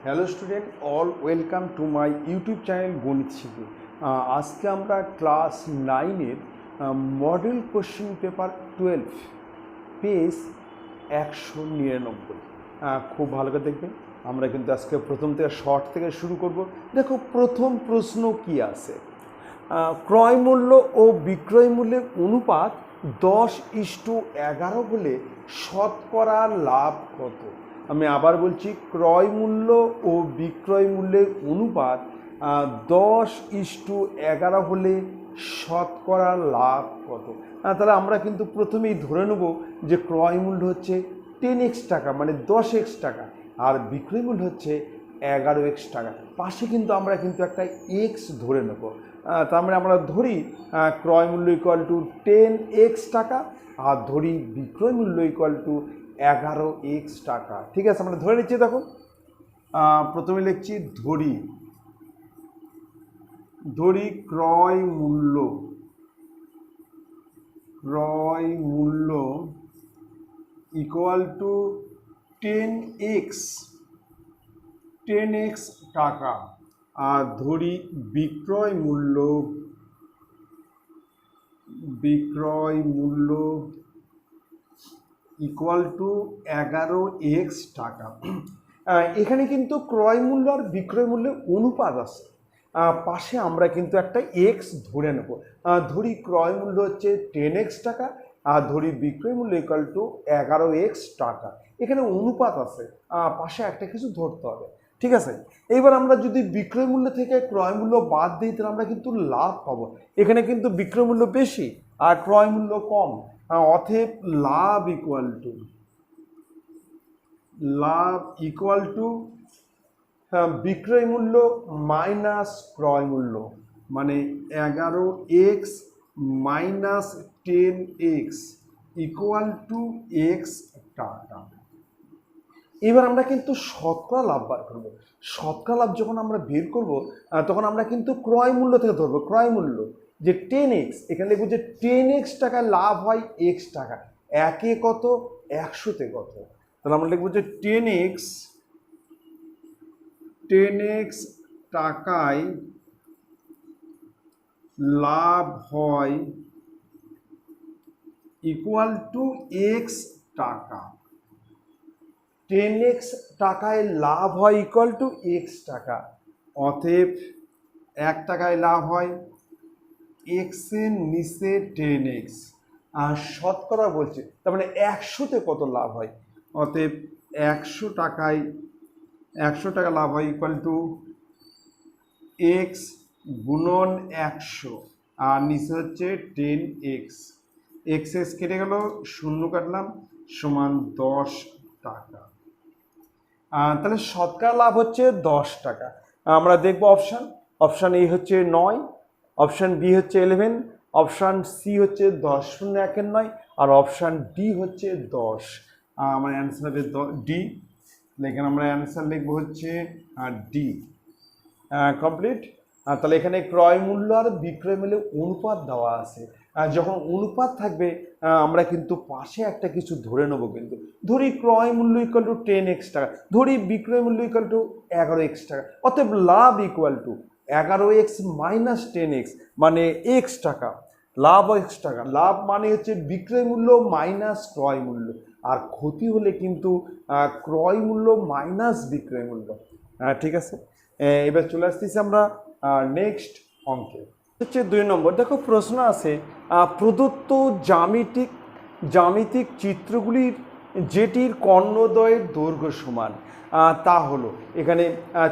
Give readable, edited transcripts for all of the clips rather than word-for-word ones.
Hello student, all welcome to my YouTube channel গণিত শিখি। আজকে আমরা ক্লাস 9-এর মডেল কোশ্চেন পেপার 12 পেজ 199 খুব ভালো করে দেখবেন। আমরা কিন্তু আজকে প্রথম থেকে শর্ট থেকে শুরু করব। দেখো প্রথম প্রশ্ন কি আছে, ক্রয় মূল্য ও বিক্রয় মূল্যের অনুপাত 10:11 হলে শতকরা লাভ কত? আমি আবার বলছি, ক্রয় মূল্য ও বিক্রয় মূল্যের অনুপাত 10:11 হলে শতকরা লাভ কত? তাহলে আমরা কিন্তু প্রথমেই ধরে নেব যে ক্রয় মূল্য হচ্ছে 10x টাকা, মানে 10x টাকা, আর বিক্রয় মূল্য হচ্ছে 11x টাকা। পাশে কিন্তু আমরা কিন্তু একটা x ধরে নেব। তার মানে আমরা ধরি ক্রয় মূল্য ইকুয়াল টু 10x টাকা আর ধরি বিক্রয় মূল্য ইকুয়াল টু 11x টাকা। ঠিক আছে, আমরা ধরে নিচ্ছি। দেখো প্রথমে লিখছি ধরি ক্রয় মূল্য ইকুয়াল টু 10x টাকা আর ধরি বিক্রয় মূল্য ইকুয়াল টু 11x টাকা। এখানে কিন্তু ক্রয় মূল্য আর বিক্রয় মূল্যের অনুপাত আছে, পাশে আমরা কিন্তু একটা এক্স ধরে নেব। ধরি ক্রয় মূল্য হচ্ছে 10x টাকা আর ধরি বিক্রয় মূল্য ইকুয়াল টু 11x টাকা। এখানে অনুপাত আছে, পাশে একটা কিছু ধরতে হবে। ঠিক আছে, এইবার আমরা যদি বিক্রয় মূল্য থেকে ক্রয় মূল্য বাদ দিই তাহলে আমরা কিন্তু লাভ পাবো। এখানে কিন্তু বিক্রয় মূল্য বেশি আর ক্রয় মূল্য কম, অতএব লাভ ইকুয়াল টু বিক্রয় মূল্য মাইনাস ক্রয় মূল্য, মানে 11x minus 10x equal to x টাকা। এবার আমরা কিন্তু শতকরা লাভ বার করবো। শতকরা লাভ যখন আমরা বের করব তখন আমরা কিন্তু ক্রয় মূল্য থেকে ধরবো। ক্রয় মূল্য যে 10x, এখানে লিখবো যে 10x টাকায় লাভ হয় x টাকা, একে কত 100-তে কত, তাহলে আমরা লিখবো যে 10x টাকায় লাভ হয় ইকুয়াল টু x টাকা। 10x টাকায় লাভ হয় ইকুয়াল টু x টাকা, অতএব 1 টাকায় লাভ হয় x এর নিচে 10x আর শতকরা বলছে, তার মানে 100-তে কত লাভ হয়, অতএব 100 টাকা লাভ হয় ইকুয়াল টু x গুণন 100 আর নিচে হচ্ছে 10x। x কেটে গেল, শূন্য কাটলাম, সমান 10 টাকা। তাহলে শতকরা লাভ হচ্ছে 10 টাকা। আমরা দেখব অপশান এ হচ্ছে 9, অপশান বি হচ্ছে 11, অপশান সি হচ্ছে 10.1 আর অপশান ডি হচ্ছে 10। আমার অ্যান্সার হবে ডি। এখানে আমরা অ্যান্সার লিখবো হচ্ছে ডি। কমপ্লিট। তাহলে এখানে ক্রয় মূল্য আর বিক্রয় মূল্যের অনুপাত দেওয়া আছে। যখন অনুপাত থাকবে আমরা কিন্তু পাশে একটা কিছু ধরে নেবো। কিন্তু ধরি ক্রয় মূল্য ইকুয়াল টু 10x টাকা, ধরি বিক্রয় মূল্য ইকুয়াল টু 11x টাকা, অতএব লাভ equal to 11x minus 10x মানে x টাকা। লাভ x টাকা, লাভ মানে হচ্ছে বিক্রয় মূল্য মাইনাস ক্রয় মূল্য, আর ক্ষতি হলে কিন্তু ক্রয় মূল্য মাইনাস বিক্রয় মূল্য। ঠিক আছে, এবার চলে আসতেছি আমরা নেক্সট অঙ্কে। হচ্ছে 2 নম্বর। দেখো প্রশ্ন আছে, প্রদত্ত জ্যামিতিক চিত্রগুলির যেটির কর্ণদ্বয়ের দৈর্ঘ্য সমান তা হলো। এখানে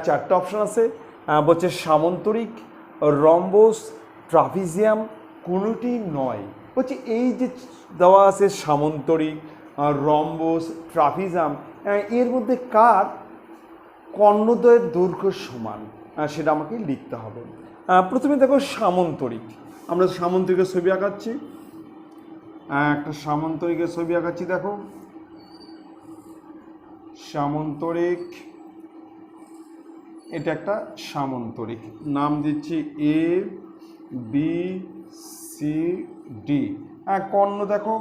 4টে অপশন আছে, বলছে সামন্তরিক, রম্বস, ট্রাপিজিয়াম, কোনোটি নয়। বলছে এই যে দেওয়া আছে সামন্তরিক, রম্বস, ট্রাপিজিয়াম, এর মধ্যে কার কর্ণদ্বয়ের দৈর্ঘ্য সমান সেটা আমাকে লিখতে হবে। প্রথমে দেখো সামন্তরিক, আমরা সামন্তরিকের ছবি আঁকাচ্ছি, একটা সামন্তরিকের ছবি আঁকাচ্ছি। দেখো সামন্তরিক, এটা একটা সামন্তরিক, নাম দিচ্ছি এ বি সি ডি। কর্ণ দেখো,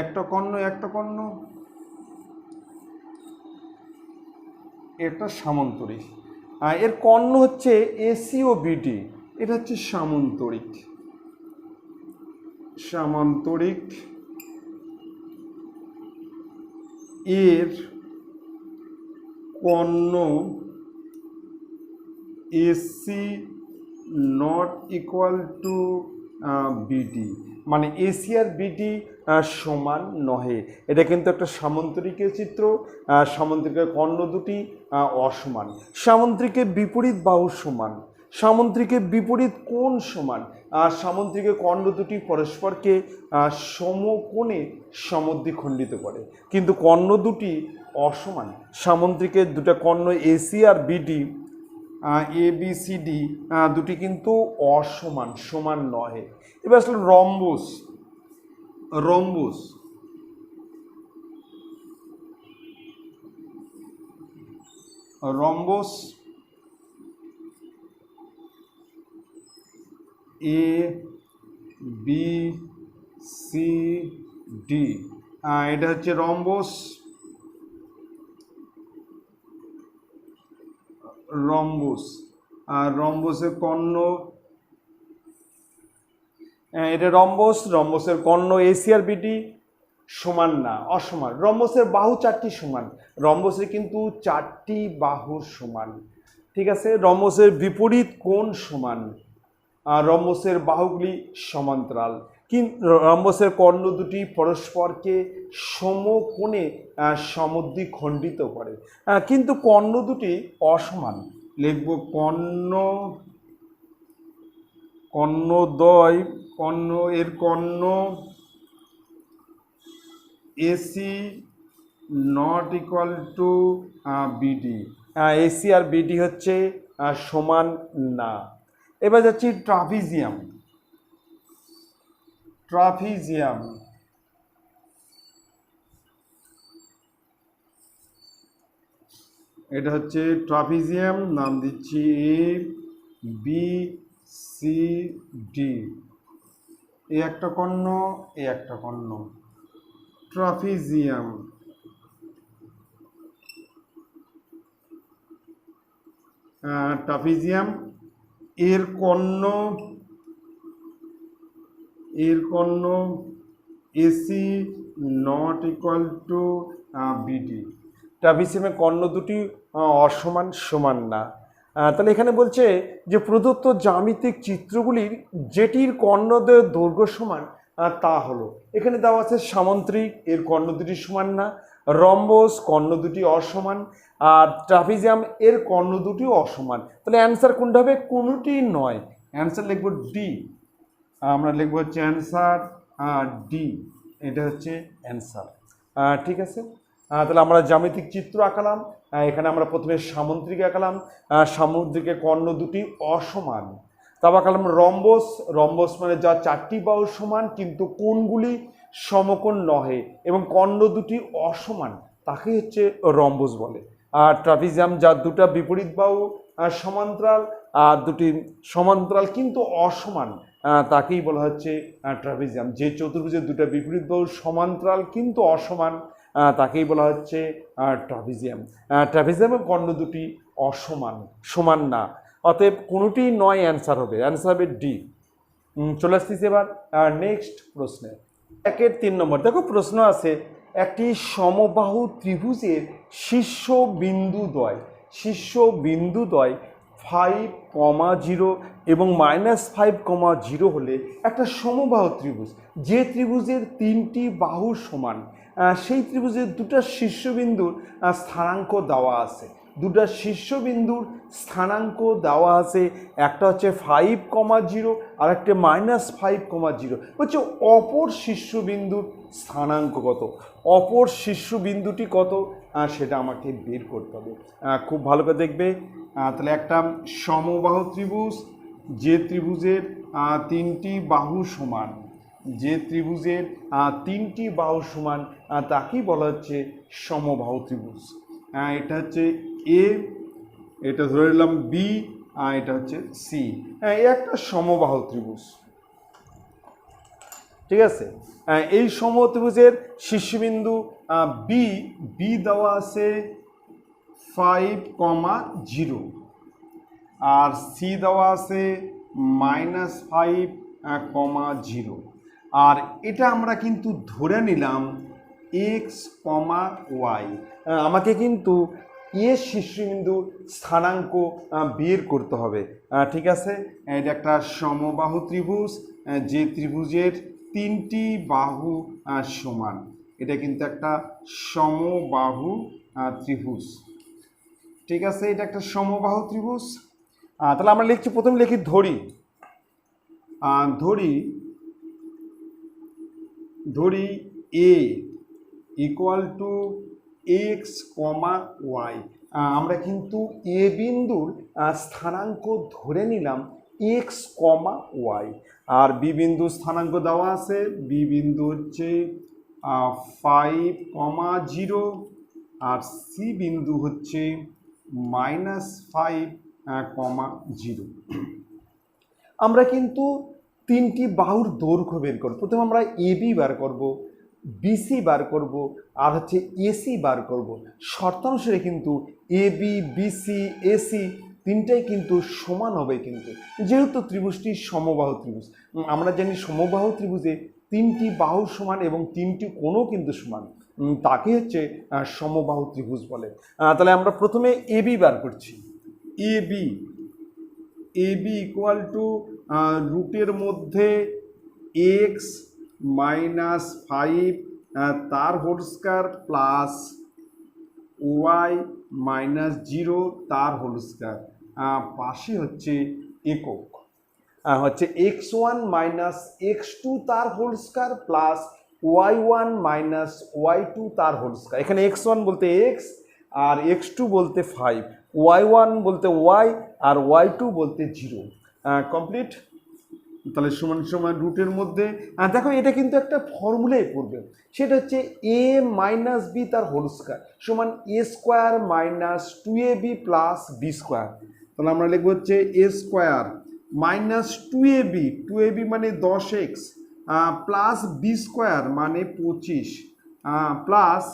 একটা কর্ণ, এটা সামান্তরিক। এর কর্ণ হচ্ছে এসি ও বিডি, এটা হচ্ছে সামান্তরিক। সামান্তরিক এর কর্ণ AC not equal to BD, মানে এসি আর বিডি সমান নহে। এটা কিন্তু একটা সামান্তরিকের চিত্র। সামান্তরিকের কর্ণ দুটি অসমান, সামান্তরিকের বিপরীত বাহু সমান, সামান্তরিকের বিপরীত কোণ সমান, সামান্তরিকের কর্ণ দুটি পরস্পরকে সমকোণে সমদ্বিখণ্ডিত করে, কিন্তু কর্ণ দুটি অসমান। সামান্তরিকের দুটো কর্ণ এসি আর BD, A B C D দুটি কিন্তু অসমান, সমান নহে। এবার আসলে rhombus. Rhombus rhombus A B C D, এটা হচ্ছে রম্বস। রম্বস আর রম্বসের কর্ণ, এটা রম্বস, রম্বসের কর্ণ এসি আর বিডি সমান না, অসমান। রম্বসের বাহু চারটি সমান, রম্বসের কিন্তু চারটি বাহু সমান, ঠিক আছে। রম্বসের বিপরীত কোণ সমান, আর রম্বসের বাহুগুলি সমান্তরাল, কিন্তু রম্বসের কর্ণ দুটি পরস্পরকে সমকোণে সমদ্বিখণ্ডিত করে, কিন্তু কর্ণ দুটি অসমান। লিখব কর্ণদ্বয়, কর্ণ এর কর্ণ AC not equal to BD, AC আর বিডি হচ্ছে সমান না। এবার যাচ্ছি ট্রাপিজিয়াম। ট্রাপিজিয়াম এটা হচ্ছে ট্রাপিজিয়াম, নাম দিচ্ছি এ বি সি ডি, এ একটা কর্ণ, এ একটা কর্ণ। ট্রাপিজিয়াম ট্রাপিজিয়াম এর কর্ণ AC not equal to BD. ট্রাপিজিয়ামের কর্ণ দুটি অসমান, সমান না। তাহলে এখানে বলছে যে প্রদত্ত জ্যামিতিক চিত্রগুলির যেটির কর্ণদ্বয়ের দৈর্ঘ্য সমান তা হলো, এখানে দেওয়া আছে সামান্তরিক, এর কর্ণ দুটি সমান না। রম্বস, কর্ণ দুটি অসমান। আর ট্রাপিজিয়াম, এর কর্ণ দুটিও অসমান। তাহলে অ্যান্সার কোনটা হবে? কোনোটি নয়। অ্যান্সার লিখব ডি। আমরা লিখব হচ্ছে অ্যান্সার ডি, এটা হচ্ছে অ্যান্সার, ঠিক আছে। তাহলে আমরা জ্যামিতিক চিত্র আঁকালাম। এখানে আমরা প্রথমে সামুদ্রিক আঁকালাম, সামুদ্রিকের কর্ণ দুটি অসমান। তারপর আঁকালাম রম্বস। রম্বস মানে যা চারটি বাহু সমান কিন্তু কোণগুলি সমকোণ নহে এবং কর্ণ দুটি অসমান, তাকে হচ্ছে রম্বস বলে। আর ট্রাপিজিয়াম যার দুটা বিপরীত বাহু সমান্তরাল, আর দুটি সমান্তরাল কিন্তু অসমান, তাকেই বলা হচ্ছে ট্রাপিজিয়াম। যে চতুর্ভুজের দুটা বিপরীত বাহু সমান্তরাল কিন্তু অসমান, তাকেই বলা হচ্ছে ট্রাপিজিয়াম। ট্রাপিজিয়ামের কর্ণ দুটি অসমান, সমান না, অতএব কোনোটি নয় অ্যান্সার হবে। অ্যান্সার হবে ডি। চলে আসতেছি এবার নেক্সট প্রশ্নে। 1-3 নম্বর দেখো, প্রশ্ন আছে একটি সমবাহু ত্রিভুজের শীর্ষবিন্দুদ্বয় 5,0 এবং -5,0 হলে একটা সমবাহু ত্রিভুজ, যে ত্রিভুজের তিনটি বাহু সমান, সেই ত্রিভুজের দুটা শীর্ষবিন্দুর স্থানাঙ্ক দেওয়া আছে। দুটা শীর্ষবিন্দুর স্থানাঙ্ক দেওয়া আছে, একটা হচ্ছে 5,0 আর একটা -5,0। হচ্ছে অপর শীর্ষবিন্দুর স্থানাঙ্ক কত, অপর শীর্ষবিন্দুটি কত, সেটা আমাকে বের করতে হবে। খুব ভালো করে দেখবে। তাহলে একটা সমবাহু ত্রিভুজ, যে ত্রিভুজের তিনটি বাহু সমান, যে ত্রিভুজের তিনটি বাহু সমান, তাকেই বলা হচ্ছে সমবাহু ত্রিভুজ। এটা হচ্ছে এ, এটা ধরে নিলাম বি, আর এটা হচ্ছে সি। একটা সমবাহু ত্রিভুজ, ঠিক আছে। এই সমবাহু ত্রিভুজের শীর্ষবিন্দু বি দেওয়া আছে 5,0 আর সি দেওয়া আছে -5,0 আর এটা আমরা কিন্তু ধরে নিলাম x, y। আমাকে কিন্তু এর শীর্ষবিন্দুর স্থানাঙ্ক বের করতে হবে। ঠিক আছে, এটা একটা সমবাহু ত্রিভুজ, যে ত্রিভুজের 3টি বাহু সমান। এটা কিন্তু একটা সমবাহু ত্রিভুজ। ঠিক আছে, এটা একটা সমবাহু ত্রিভুজ। তাহলে আমরা লিখছি, প্রথমে লিখি ধরি। ধরি এ ইকুয়াল টু এক্স, ওয়াই। আমরা কিন্তু এ বিন্দুর স্থানাঙ্ক ধরে নিলাম এক্স, ওয়াই। আর বি বিন্দুর স্থানাঙ্ক দেওয়া আছে, বি বিন্দু হচ্ছে 5,0 আর সি বিন্দু হচ্ছে -5,0। আমরা কিন্তু 3টি বাহুর দৈর্ঘ্য বের করব। প্রথমে আমরা এবি বার করব, বিসি বার করব, আর হচ্ছে এসি বার করব। শর্তানুসারে কিন্তু এবি, বিসি, এসি তিনটাই কিন্তু সমান হবে, কিন্তু যেহেতু ত্রিভুজটি সমবাহু ত্রিভুজ। আমরা জানি সমবাহু ত্রিভুজে 3টি বাহু সমান এবং 3টি কোণও কিন্তু সমান, তাকে হচ্ছে সমবাহু ত্রিভুজ বলে। তাহলে আমরা প্রথমে এবি বার করছি। এবি ইকুয়াল টু রুটের মধ্যে x -5 তার হোল স্কয়ার প্লাস y -0 তার হোল স্কয়ার, পাশে হচ্ছে একক, হচ্ছে x1 -x2 তার whole square plus y1 -y2 তার হোল স্কয়ার। এখানে x1 বলতে x আর x2 বলতে 5, y1 বলতে y আর y2 বলতে 0। কমপ্লিট। তাহলে সমান সমান রুটের মধ্যে, দেখো এটা কিন্তু একটা ফর্মুলাই পড়বে, সেটা হচ্ছে a মাইনাস বি তার হোল স্কয়ার সমান a square minus 2ab plus B square. তাহলে আমরা লিখবো হচ্ছে a স্কোয়ার মাইনাস 2ab মানে 10x প্লাস বি স্কোয়ার মানে 25 প্লাস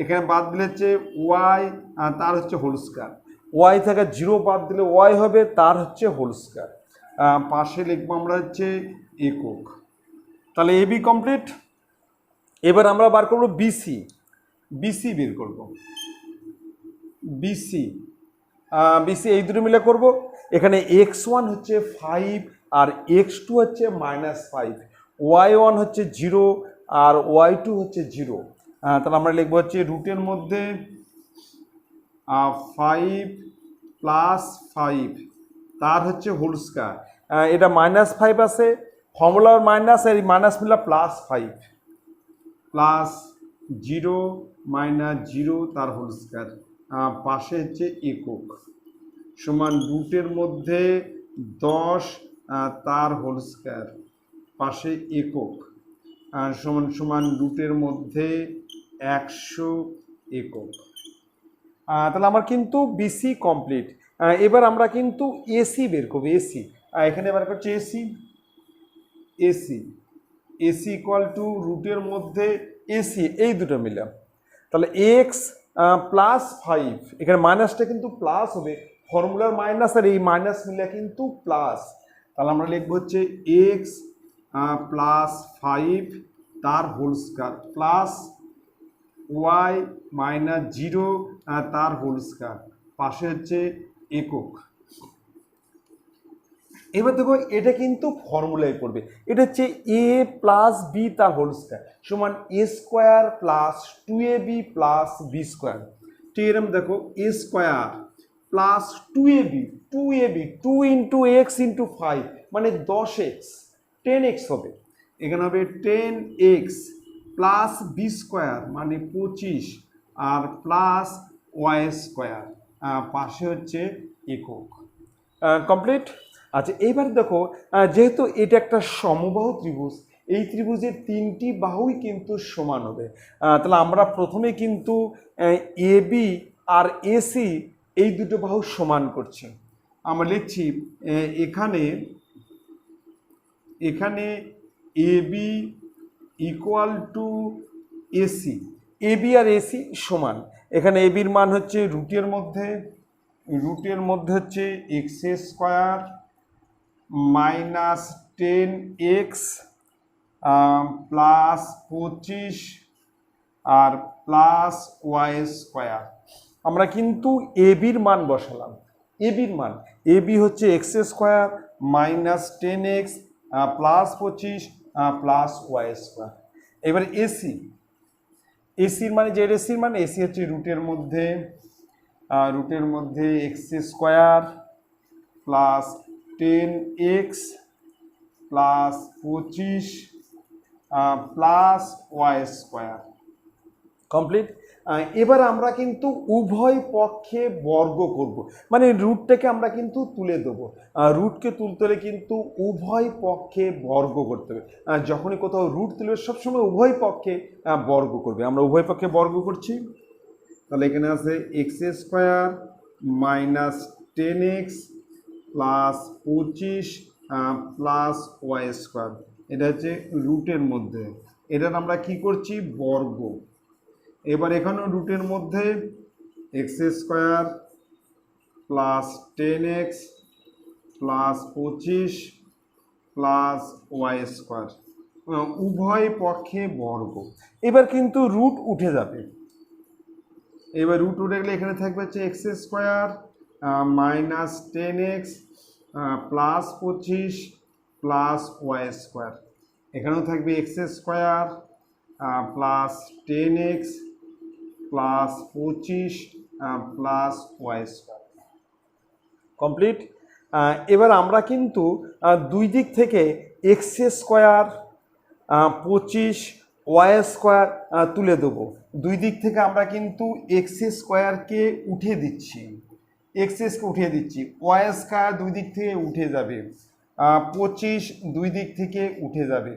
এখানে বাদ দিলে হচ্ছে ওয়াই, তার হচ্ছে হোল স্কয়ার। ওয়াই থেকে 0 বাদ দিলে ওয়াই হবে, তার হচ্ছে হোল স্কয়ার। পাশে লিখবো আমরা হচ্ছে একক। তাহলে এবি কমপ্লিট। এবার আমরা বার করবো বিসি বের করব। বিসি এই দুটো মিলে করব। এখানে x1 হচ্ছে 5 আর x2 হচ্ছে -5, y1 হচ্ছে 0 আর y2 হচ্ছে 0। তাহলে আমরা লিখবো হচ্ছে রুটের মধ্যে 5 প্লাস 5 তার হচ্ছে হোল স্কয়ার। এটা -5 আছে, ফর্মুলার মাইনাস, এই মাইনাস মিলা +5 প্লাস 0 -0 তার হোল স্কয়ার, পাশে হচ্ছে একক সমান রুটের মধ্যে 10 তার হোল স্কয়ার, পাশে একক সমান সমান রুটের মধ্যে 100 একক। তাহলে আমার কিন্তু বিসি কমপ্লিট। এবার আমরা কিন্তু এসি বের করবো। এসি এখানে বার করছি এসি ইকুয়াল টু রুটের মধ্যে এসি, এই দুটো মিলে। তাহলে এক্স প্লাস 5, এখানে মাইনাসটা কিন্তু প্লাস হবে, ফর্মুলার মাইনাস আর এই মাইনাস মিলে কিন্তু প্লাস। তাহলে আমরা লিখবো হচ্ছে এক্স প্লাস 5 তার হোল স্কয়ার প্লাস ওয়াই -0 তার হোল স্কয়ার, পাশে হচ্ছে একক। এবার দেখো এটা কিন্তু ফর্মুলায় পড়বে, এটা হচ্ছে a প্লাস বি তার হোল স্কয়ার সমান a square plus 2ab plus B square. ঠিক এরকম দেখো a square plus 2ab 2 into X into 5 মানে 10x, 10x হবে। এখানে হবে 10x প্লাস বি স্কোয়ার মানে 25 আর প্লাস ওয়াই স্কোয়ার, পাশে হচ্ছে একক। কমপ্লিট। আচ্ছা এইবার দেখো, যেহেতু এটা একটা সমবাহু ত্রিভুজ, এই ত্রিভুজের 3টি বাহুই কিন্তু সমান হবে। তাহলে আমরা প্রথমে কিন্তু এবি আর এসি এই দুটো বাহু সমান করছি। আমরা লিখছি এখানে AB equal to AC, AB আর এসি সমান। এখানে এ বির মান হচ্ছে রুটের মধ্যে হচ্ছে x square minus 10x plus 25 আর প্লাস ওয়াই স্কোয়ার। আমরা কিন্তু এ বির মান বসালাম। এ বি হচ্ছে x square minus 10x plus 25 plus Y square. এবার এসির মানে জেড এসির মানে এসি হচ্ছে রুটের মধ্যে X square plus 10x plus 25 plus Y square. Complete. এবার আমরা কিন্তু উভয় পক্ষে বর্গ করব, মানে রুটটাকে আমরা কিন্তু তুলে দেবো। রুটকে তুলতে হলে কিন্তু উভয় পক্ষে বর্গ করতে হবে। যখনই কোথাও রুট তুলবে সবসময় উভয় পক্ষে বর্গ করবে। আমরা উভয় পক্ষে বর্গ করছি, তাহলে এখানে আছে X square minus 10x plus 25 plus Y square. এটা হচ্ছে রুটের মধ্যে, এটার আমরা কি করছি বর্গ। এবার এখানেও রুটের মধ্যে X square plus 10x plus 25 plus Y square, উভয় পক্ষে বর্গ। এবার কিন্তু রুট উঠে যাবে। এবার রুট উঠে গেলে এখানে থাকবে হচ্ছে x square minus 10x plus 25 plus Y square. এখানেও থাকবে X square plus 10x plus 25 plus Y square. Complete. এবার আমরা কিন্তু দুই দিক থেকে এক্স স্কোয়ার 25 ওয়াই স্কোয়ার তুলে দেবো। দুই দিক থেকে আমরা কিন্তু এক্স স্কোয়ারকে উঠিয়ে দিচ্ছি, ওয়াই স্কোয়ার দুই দিক থেকে উঠে যাবে, 25 দুই দিক থেকে উঠে যাবে।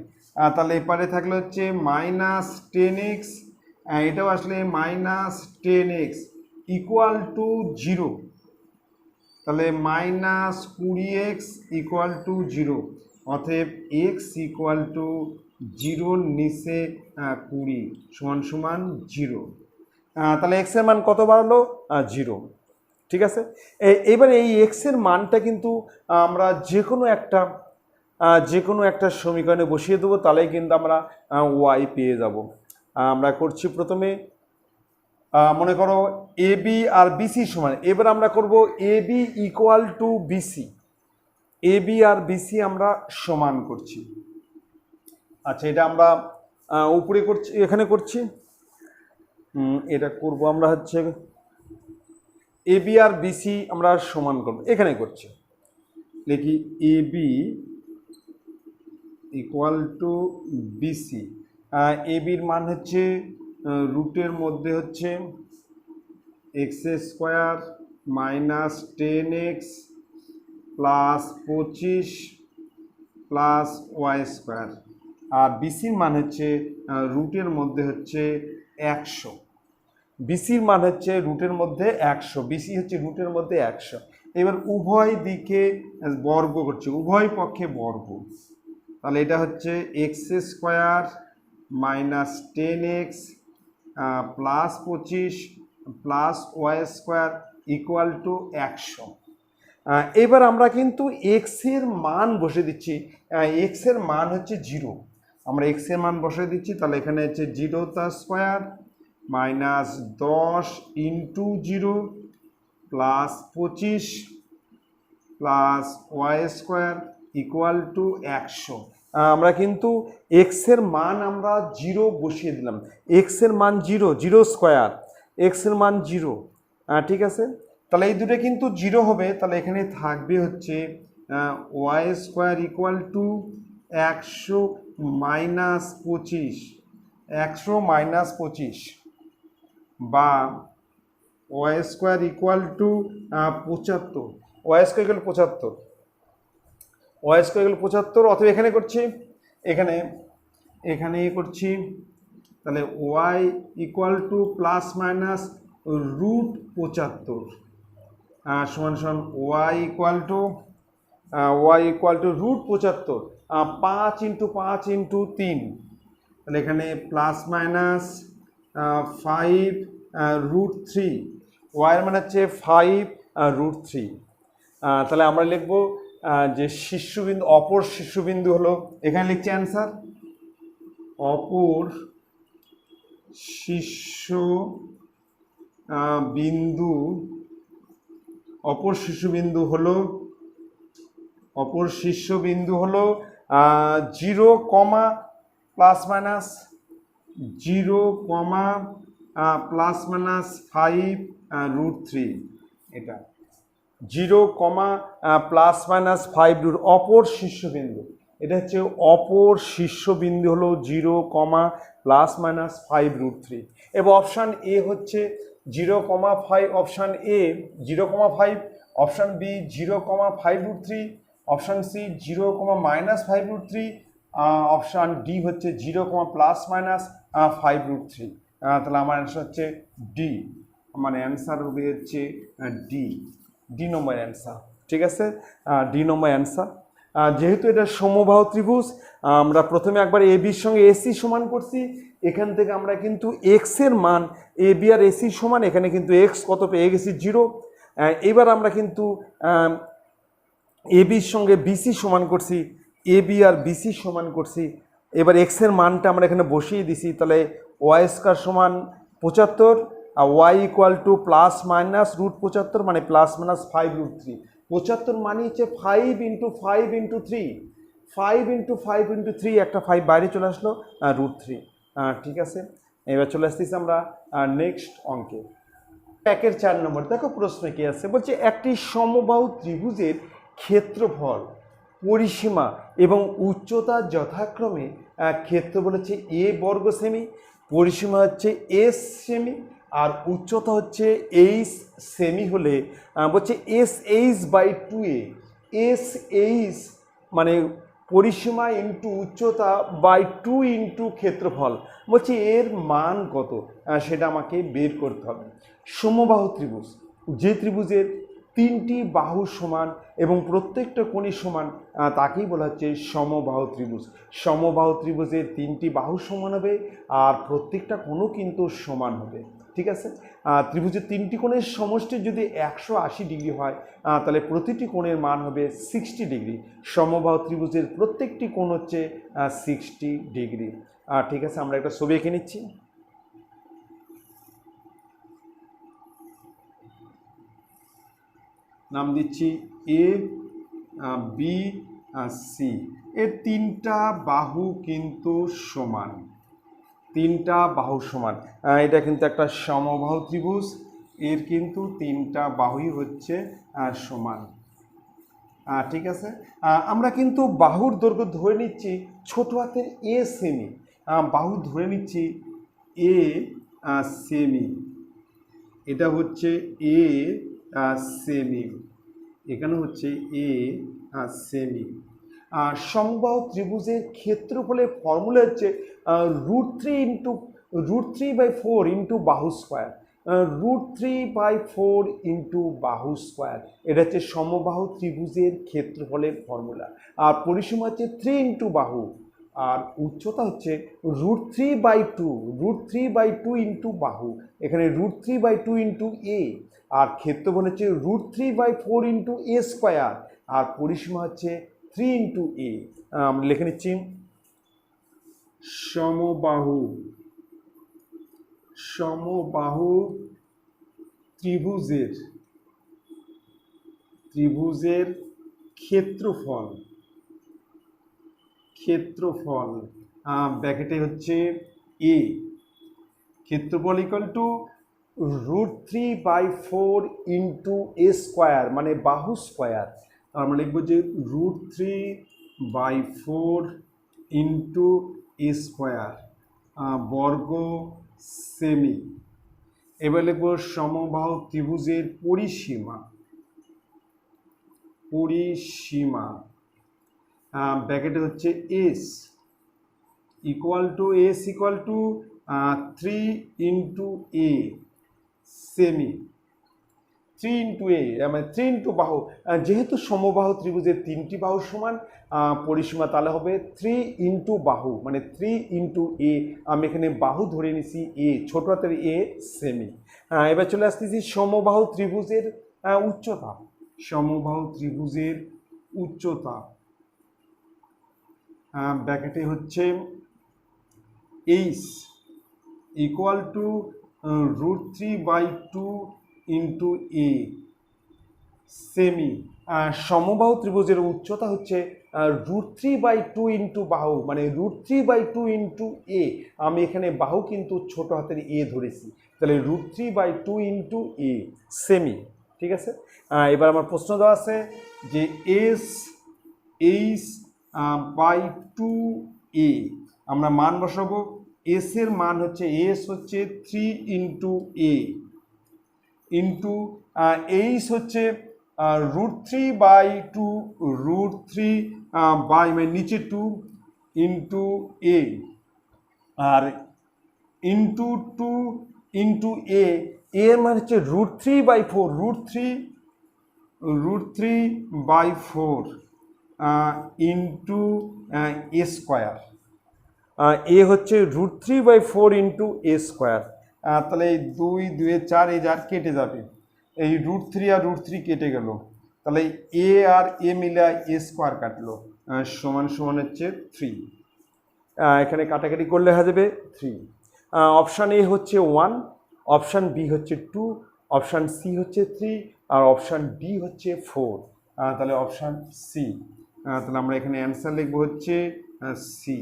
তাহলে এপারে থাকলে হচ্ছে মাইনাস 10x, এটাও আসলে মাইনাস 10x ইকুয়াল টু 0। তাহলে মাইনাস 20x ইকুয়াল টু 0, অতএব x ইকুয়াল টু 0 নিচে 20 সমান সমান 0। তাহলে x এর মান কত বাড়লো 0। ঠিক আছে। এবারে এই x এর মানটা কিন্তু আমরা যে কোনো একটা সমীকরণে বসিয়ে দেবো, তাহলেই কিন্তু আমরা y পেয়ে যাব। আমরা করছি প্রথমে মনে করো এ বি আর বিসি সমান। এবার আমরা করব A B equal to BC, A B আর বিসি আমরা সমান করছি। আচ্ছা, এটা আমরা উপরে করছি, এখানে করছি, এটা করব আমরা হচ্ছে এ বি আর বিসি আমরা সমান করব, এখানে করছি। লিখি A B equal to BC. A বির মান হচ্ছে রুটের মধ্যে হচ্ছে x square minus 10x plus 25 plus Y square, আর বিসির মান হচ্ছে রুটের মধ্যে হচ্ছে 100। বিসির মান হচ্ছে রুটের মধ্যে 100, বিসি হচ্ছে রুটের মধ্যে 100। এবার উভয় দিকে বর্গ করছে, উভয় পক্ষে বর্গ। তাহলে এটা হচ্ছে x square minus 10x plus 25 plus Y square equal to 100। এবার আমরা কিন্তু এক্স এর মান বসে দিচ্ছি, এক্স এর মান হচ্ছে 0, আমরা এক্স এর মান বসে দিচ্ছি। তাহলে এখানে হচ্ছে 0 তার square minus 10 into 0 plus 25 plus Y square equal to 100। আমরা কিন্তু এক্স এর মান আমরা 0 বসিয়ে দিলাম, এক্স এর মান 0, 0 স্কোয়ার, এক্স এর মান 0। ঠিক আছে, তাহলে এই দুটো কিন্তু 0 হবে। তাহলে এখানে থাকবে হচ্ছে Y square equal to 100 minus 25, 100 minus 25, বা Y square equal to 75, Y square equal 75, Y square equal 75। অথবা এখানে করছি, এখানে করছি, তাহলে Y equal to plus minus root 75 সমান সমান Y equal to root 75, 5 into 5 into 3, তাহলে এখানে প্লাস মাইনাস 5 √3, ওয়াই এর মান হচ্ছে 5√3। তাহলে আমরা লিখব যে শীর্ষবিন্দু, অপর শীর্ষবিন্দু হলো, এখানে লিখছি অ্যান্সার, অপর শীর্ষ বিন্দু, অপর শীর্ষবিন্দু হলো 0, ±5√3। এটা 0, ±5 অপর শীর্ষবিন্দু, এটা হচ্ছে অপর শীর্ষবিন্দু হলো 0, ±5√3। এবং অপশান এ হচ্ছে 0,5, option A 0,5, option B 0,5√3, option C 0,-5√3, option D হচ্ছে 0,+-5√3। তাহলে আমার অ্যান্সার হচ্ছে ডি, মানে অ্যান্সার হবে হচ্ছে ডি নম্বর অ্যান্সার। ঠিক আছে, ডি নম্বর অ্যান্সার। যেহেতু এটা সমবাহু ত্রিভুজ, আমরা প্রথমে একবার এ বির সঙ্গে এসি সমান করছি, এখান থেকে আমরা কিন্তু এক্স এর মান, এ বি আর এসি সমান, এখানে কিন্তু এক্স কত পেয়ে গেছি 0। এবার আমরা কিন্তু এ বির সঙ্গে বিসি সমান করছি, এ বি আর বিসি সমান করছি। এবার এক্স এর মানটা আমরা এখানে বসিয়ে দিছি, তাহলে ওয়াই স্কয়ার সমান 75, আর ওয়াই ইকুয়াল টু ±√75, মানে ±5√3। 75 মানে হচ্ছে 5 × 5 × 3, 5 × 5 × 3, একটা 5 বাইরে চলে আসলো, √3। ঠিক আছে, এবার চলে আসতেছি আমরা নেক্সট অঙ্কে। 1-4 নম্বর দেখো প্রশ্ন কি আছে, বলছে একটি সমবাহু ত্রিভুজের ক্ষেত্রফল, পরিসীমা এবং উচ্চতা যথাক্রমে, ক্ষেত্রফল হচ্ছে এ বর্গ সেমি, পরিসীমা হচ্ছে এস সেমি, আর উচ্চতা হচ্ছে এইচ সেমি হলে, বলছে SH/2a, SH মানে পরিসীমা ইন্টু উচ্চতা বাই 2 ইন্টু ক্ষেত্রফল, বলছি এর মান কত, সেটা আমাকে বের করতে হবে। সমবাহু ত্রিভুজ, যে ত্রিভুজের 3টি বাহু সমান এবং প্রত্যেকটা কোণই সমান, তাকেই বলা হচ্ছে সমবাহু ত্রিভুজ। সমবাহু ত্রিভুজের 3টি বাহু সমান হবে আর প্রত্যেকটা কোণও কিন্তু সমান হবে। ঠিক আছে, ত্রিভুজের 3টি কোণের সমষ্টি যদি 180 ডিগ্রি হয়, তাহলে প্রতিটি কোণের মান হবে 60 ডিগ্রি। সমবাহু ত্রিভুজের প্রত্যেকটি কোণ হচ্ছে 60 ডিগ্রি। ঠিক আছে, আমরা একটা ছবি এঁকে নিচ্ছি। নাম দিচ্ছি এ, বি, সি। এর 3টা বাহু কিন্তু সমান, 3টা বাহু সমান। এটা কিন্তু একটা সমবাহু ত্রিভুজ, এর কিন্তু 3টা বাহুই হচ্ছে সমান। ঠিক আছে, আমরা কিন্তু বাহুর দৈর্ঘ্য ধরে নিচ্ছি ছোট হাতের এ সেমি, বাহু ধরে নিচ্ছি এ সেমি, এটা হচ্ছে এ সেমি, এখানে হচ্ছে এ সেমি। সমবাহু ত্রিভুজের ক্ষেত্রফলের ফর্মুলা হচ্ছে √3/4 ইন্টু বাহু স্কোয়ার, √3/4 ইন্টু বাহু স্কোয়ার। এটা হচ্ছে সমবাহু ত্রিভুজের ক্ষেত্রফলের ফর্মুলা। আর পরিসীমা হচ্ছে 3 ইন্টু বাহু, আর উচ্চতা হচ্ছে √3/2 ইন্টু বাহু, এখানে √3/2 ইন্টু এ, আর ক্ষেত্রফল হচ্ছে √3/4 ইন্টু এ স্কোয়ার, আর পরিসীমা হচ্ছে 3 ইন্টু এ। আমরা লিখে নিচ্ছি সমবাহু ত্রিভুজের ক্ষেত্রফল ব্র্যাকেটে হচ্ছে এ, ক্ষেত্রফল equal to √3/4 into A square, মানে বাহু স্কোয়ার। আমরা লিখবো যে √3/4 ইন্টু এ স্কোয়ার বর্গ সেমি। এবার লিখবো সমবাহু ত্রিভুজের পরিসীমা ব্র্যাকেটে হচ্ছে S equal to 3 into A semi. 3 × a মানে 3 × বাহু, যেহেতু সমবাহু ত্রিভুজের 3টি বাহু সমান, পরিসীমা তাহলে হবে 3 × বাহু মানে 3 × a। আমি এখানে বাহু ধরে নিছি a, ছোট হাতের a সেমি। এবার চলে আসতেছি সমবাহু ত্রিভুজের উচ্চতা। সমবাহু ত্রিভুজের উচ্চতা ব্র্যাকেটে হচ্ছে h equal to √3/2 × a semi. সমবাহু ত্রিভুজের উচ্চতা হচ্ছে √3/2 × বাহু মানে √3/2 × a। আমি এখানে বাহু কিন্তু ছোট হাতের a ধরেছি, তাহলে √3/2 × a সেমি। ঠিক আছে, এবার আমার প্রশ্ন দেওয়া আছে যে h/2a আমরা মান বসাবো। s এর মান হচ্ছে হচ্ছে 3 × a ইন্টু h হচ্ছে √3/2 √3 বাই মানে নিচে 2 × a আর ইন্টু 2 × a এর মান হচ্ছে √3/4 √3/4 ইন্টু a স্কোয়ার। এ হচ্ছে √3/4 × a স্কোয়ার। তাহলে এই 2 2 4 এই যার কেটে যাবে, এই √3 আর √3 কেটে গেল, তাহলে a আর a মিলে a স্কোয়ার কাটলো, সমান সমান হচ্ছে 3। এখানে কাটাকাটি করলে হয়ে যাবে 3। অপশান এ হচ্ছে 1, অপশান বি হচ্ছে 2, অপশান সি হচ্ছে 3 আর অপশান ডি হচ্ছে 4। তাহলে অপশান সি, তাহলে আমরা এখানে অ্যান্সার লিখবো হচ্ছে সি।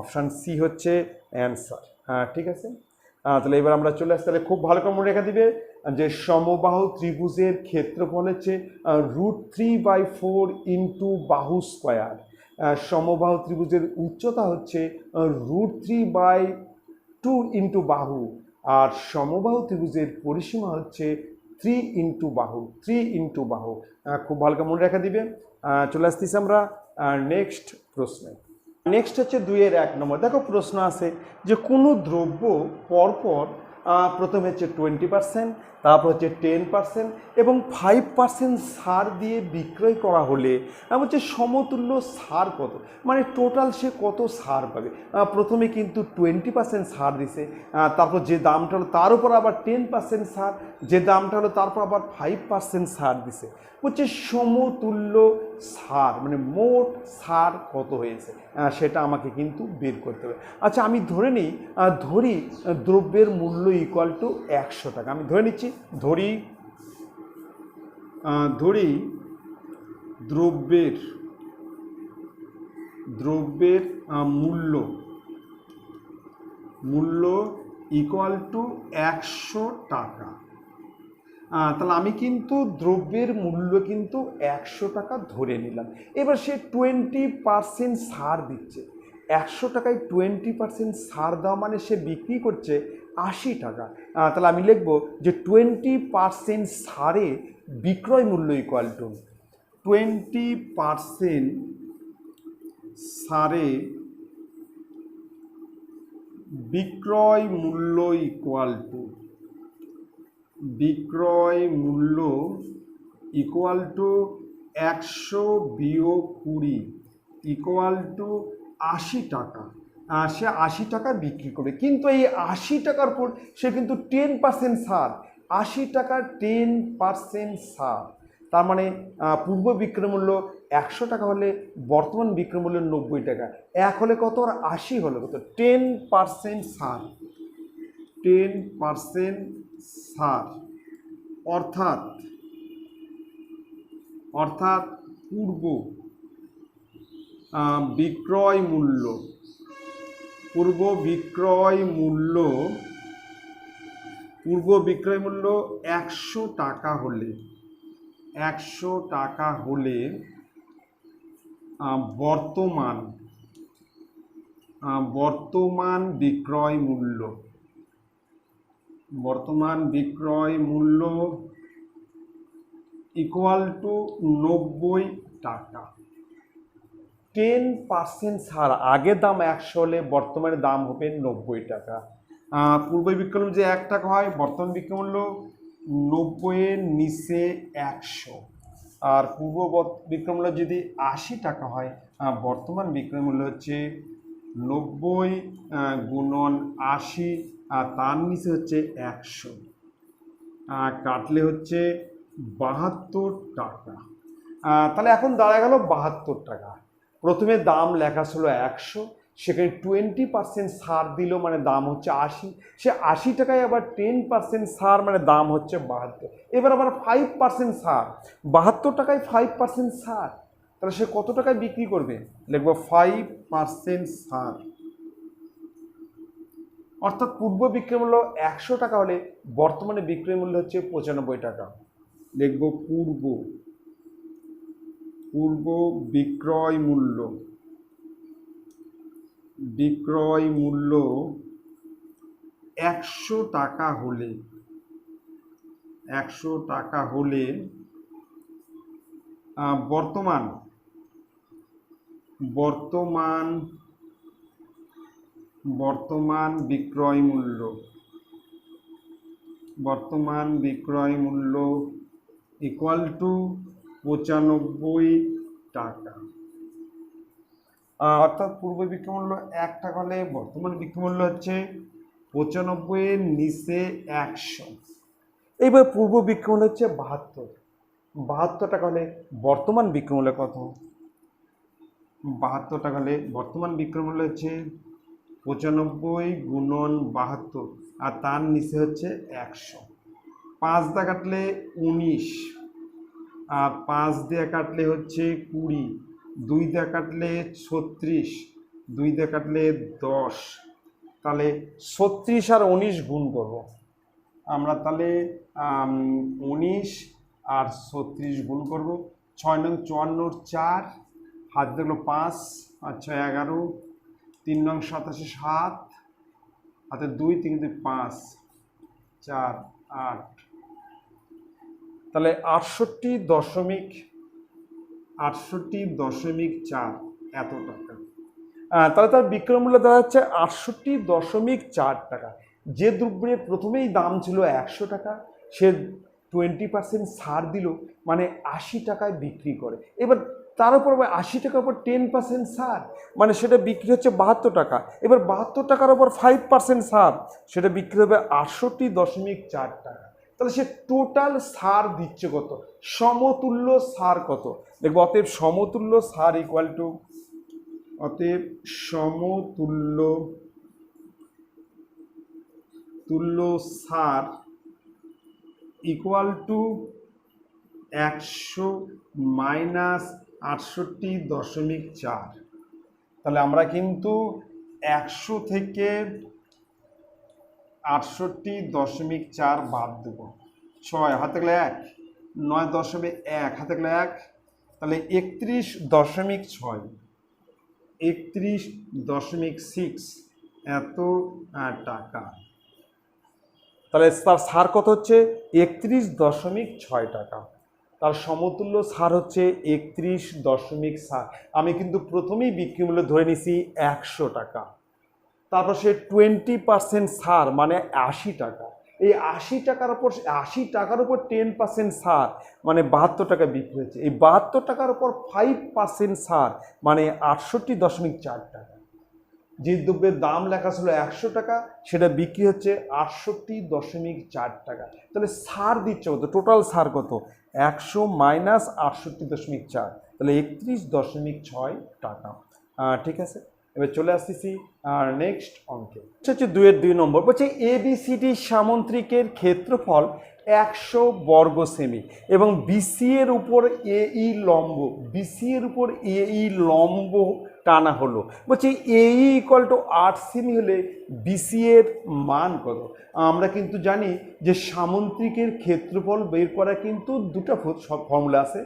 অপশান সি হচ্ছে অ্যান্সার। ঠিক আছে, তাহলে এবার আমরা চলে আসছি। তাহলে খুব ভালো করে মনে রেখে দিবে যে সমবাহু ত্রিভুজের ক্ষেত্রফল হচ্ছে √3/4 × বাহু স্কোয়ার। সমবাহু ত্রিভুজের উচ্চতা হচ্ছে √3/2 × বাহু আর সমবাহু ত্রিভুজের পরিসীমা হচ্ছে 3 × বাহু 3 × বাহু। খুব ভালো করে মনে রেখে দিবে। চলে আসতেছি আমরা নেক্সট প্রশ্নে। নেক্সট হচ্ছে 2-1 নম্বর। দেখো প্রশ্ন আছে যে কোনো দ্রব্য পরপর প্রথমে হচ্ছে 20%, তারপর হচ্ছে 10% এবং 5% ছাড় দিয়ে বিক্রয় করা হলে হচ্ছে সমতুল্য ছাড় কত, মানে টোটাল সে কত ছাড় পাবে। প্রথমে কিন্তু 20% ছাড় দিছে, তারপর যে দামটা হলো তার উপর আবার 10% ছাড়, যে দামটা হলো তারপর আবার 5% ছাড় দিছে, হচ্ছে সমতুল্য ছাড় মানে মোট ছাড় কত হয়েছে সেটা আমাকে কিন্তু বের করতে হবে। আচ্ছা আমি ধরে নিই, ধরি দ্রব্যের মূল্য ইকুয়াল টু 100 টাকা। আমি ধরে নিচ্ছি, ধরি দ্রব্যের মূল্য ইকুয়াল টু 100 টাকা। তাহলে আমি কিন্তু দ্রব্যের মূল্য কিন্তু 100 টাকা ধরে নিলাম। এবার সে 20% ছাড় দিচ্ছে, 100 টাকায় 20% ছাড় দেওয়া মানে সে বিক্রি করছে 80 টাকা। তাহলে আমি লিখব যে 20% ছাড়ে বিক্রয় মূল্য ইকুয়াল টু 20% ছাড়ে বিক্রয় মূল্য ইকুয়াল টু 100 বিয়োগ 20 ইকুয়াল টু 80 টাকা। সে 80 টাকা বিক্রি করে, কিন্তু এই 80 টাকার পর সে কিন্তু 10% ছাড়, 80 টাকার 10% ছাড়, তার মানে পূর্ব বিক্রয় মূল্য 100 টাকা হলে বর্তমান বিক্রয় মূল্য 90 টাকা। 1 হলে কত আর 80 হলে কত, 10% ছাড়, 10% ছাড় অর্থাৎ পূর্ব বিক্রয় মূল্য 100 টাকা হলে বর্তমান বিক্রয় মূল্য ইকুয়াল টু 90 টাকা। 10% ছাড়, আগের দাম 100 হলে বর্তমানে দাম হবে 90 টাকা। পূর্ব বিক্রয় মূল্য যে 1 টাকা হয়, বর্তমান বিক্রয় মূল্য 90-এর নিচে 100, আর পূর্ব বিক্রয় মূল্য যদি 80 টাকা হয়, বর্তমান বিক্রয় মূল্য হচ্ছে 90 গুণন 80, আর তার নিচে হচ্ছে 100, কাটলে হচ্ছে 72 টাকা। তাহলে এখন দাঁড়া গেল 72 টাকা। প্রথমে দাম লেখা ছিল 100, সেখানে 20% ছাড় দিল, মানে দাম হচ্ছে 80। সে 80 টাকায় আবার 10% ছাড়, মানে দাম হচ্ছে 72। এবার আবার 5% ছাড়, 72 টাকায় 5% ছাড়, তাহলে সে কত টাকায় বিক্রি করবে? লিখবো 5% ছাড়। অর্থাৎ পূর্ব বিক্রয় মূল্য 100 টাকা হলে বর্তমানে বিক্রয় মূল্য হচ্ছে 95 টাকা। লিখব পূর্ব বিক্রয় মূল্য 100 টাকা হলে বর্তমান বিক্রয় মূল্য ইকুয়াল টু 95 টাকা। অর্থাৎ পূর্ব বিক্রয় মূল্য 1 টাকা হলে বর্তমান বিক্রয় মূল্য হচ্ছে 95-এর নিচে 100। এইবার পূর্ব বিক্রয় মূল্য হচ্ছে 72 টাকা হলে বর্তমান বিক্রয় মূল্য কত? 72 টাকা হলে বর্তমান বিক্রয় মূল্য হচ্ছে 95 গুণন 72, আর তার নিচে হচ্ছে 100। 5 দিয়ে কাটলে 19, আর 5 দিয়ে কাটলে হচ্ছে 20, 2 দিয়ে কাটলে 36, 2 দিয়ে কাটলে 10। তাহলে 36 আর 19 গুণ করব আমরা, তাহলে 19 আর 36 গুণ করব। 6 নং 54, 4 হাত দেখলো 5, আর 6 11, 3 নং 87, 7 হাতে 2, 3 2 5, 4 8, তাহলে 68.4 এত টাকা। তাহলে তার বিক্রয় মূল্য দেখা যাচ্ছে 68.4 টাকা। যে দ্রব্যের প্রথমেই দাম ছিল 100 টাকা, সে 20% ছাড় দিল, মানে 80 টাকায় বিক্রি করে। এবার তার উপর 80 টাকার উপর 10% ছাড়, মানে সেটা বিক্রি হচ্ছে 72 টাকা। এবার 72 টাকার উপর 5% ছাড়, সেটা বিক্রি হবে 68.4 টাকা। তাহলে সে টোটাল ছাড় দিচ্ছে কত? সমতুল্য ছাড় কত? দেখবো অতএব সমতুল্য ছাড় ইকুয়াল টু, অতএব সমতুল্য ছাড় ইকুয়াল টু 100 মাইনাস 68.4। তাহলে আমরা কিন্তু 100 থেকে 68.4 বাদ দেব। 6 হাতে গেলে 1, 9.1 হাতে গেলে 1, তাহলে 31.6, 31.6 এত টাকা। তাহলে তার ছাড় কত হচ্ছে? 31.6 টাকা। তার সমতুল্য ছাড় হচ্ছে 31.6। আমি কিন্তু প্রথমেই বিক্রয় মূল্য ধরে নিছি 100 টাকা, তারপর সে 20% ছাড়, মানে 80 টাকা। এই 80 টাকার উপর 10% ছাড়, মানে 72 টাকা বিক্রি হচ্ছে। এই 72 টাকার উপর 5% ছাড়, মানে 68.4 টাকা। যে দ্রব্যের দাম লেখা ছিল 100 টাকা, সেটা বিক্রি হচ্ছে 68.4 টাকা। তাহলে ছাড় দিচ্ছে কত? টোটাল ছাড় কত? 100 মাইনাস 68.4, তাহলে 31.6 টাকা। ঠিক আছে, এবার চলে আসতেছি আর নেক্সট অঙ্কে। হচ্ছে 2-2 নম্বর বলছে ABCD সামন্ত্রিকের ক্ষেত্রফল 100 বর্গ সেমি এবং BC এর উপর AE লম্ব টানা হলো। বলছি AE ইকুয়াল টু 8 সেমি হলে BC এর মান কত? আমরা কিন্তু জানি যে সামন্ত্রিকের ক্ষেত্রফল বের করা কিন্তু দুটো ফর্মুলা আছে।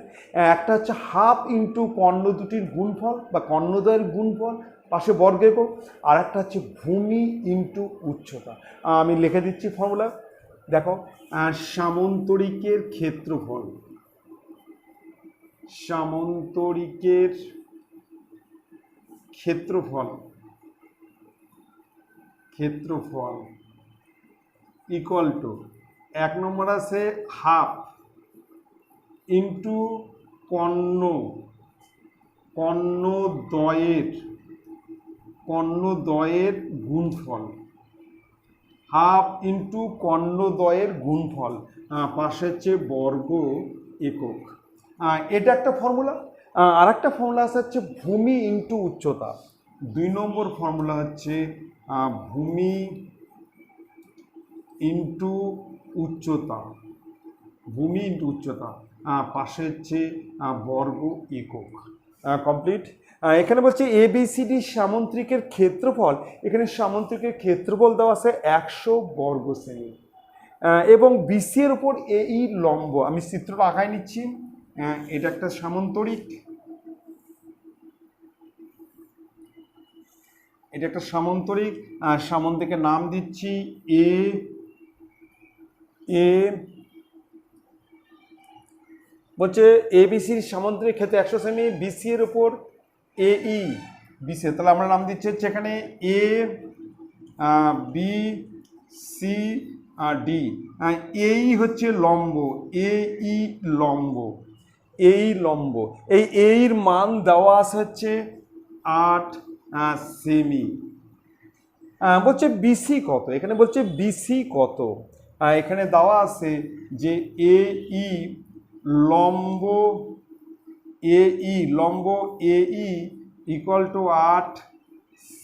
একটা হচ্ছে হাফ ইন্টু কর্ণ দুটির গুণফল বা কর্ণদ্বয়ের গুণফল পাশে বর্গ একক, আর একটা হচ্ছে ভূমি ইন্টু উচ্চতা। আমি লিখে দিচ্ছি ফর্মুলা, দেখো। সামন্তরিকের ক্ষেত্রফল ইকুয়াল টু এক নম্বর আছে হাফ ইন্টু কর্ণ কর্ণদ্বয়ের গুণফল, হাফ ইন্টু কর্ণদ্বয়ের গুণফল, পাশে হচ্ছে বর্গ একক। এটা একটা ফর্মুলা। আর একটা ফর্মুলা আছে হচ্ছে ভূমি ইন্টু উচ্চতা। 2 নম্বর ফর্মুলা হচ্ছে ভূমি ইন্টু উচ্চতা, ভূমি ইন্টু উচ্চতা, পাশে হচ্ছে বর্গ একক। কমপ্লিট। এখানে বলছে ABCD সামুদ্রিকের ক্ষেত্রফল, এখানে সামুদ্রিকের ক্ষেত্রফল দেওয়া আছে 100 বর্গ সেমি এবং BC এর উপর AE লম্ব। আমি চিত্রটা আঁকায় নিচ্ছি। এটা একটা সামন্তরিক, এটা একটা সামন্তরিক। সামন্তরিকের নাম দিচ্ছি এ বলছে ABCর সামন্তরিক ক্ষেত্রে 100 সেমি, BC এর উপর AE BC, তাহলে আমরা নাম দিচ্ছি হচ্ছে এখানে A B C D। এই হচ্ছে লম্ব, AE লম্ব, এই লম্ব, এই এর মান দেওয়া আছে হচ্ছে 8 সেমি। বলছে BC কত, এখানে বলছে BC কত। এখানে দেওয়া আছে যে AE লম্ব, AE equal to 8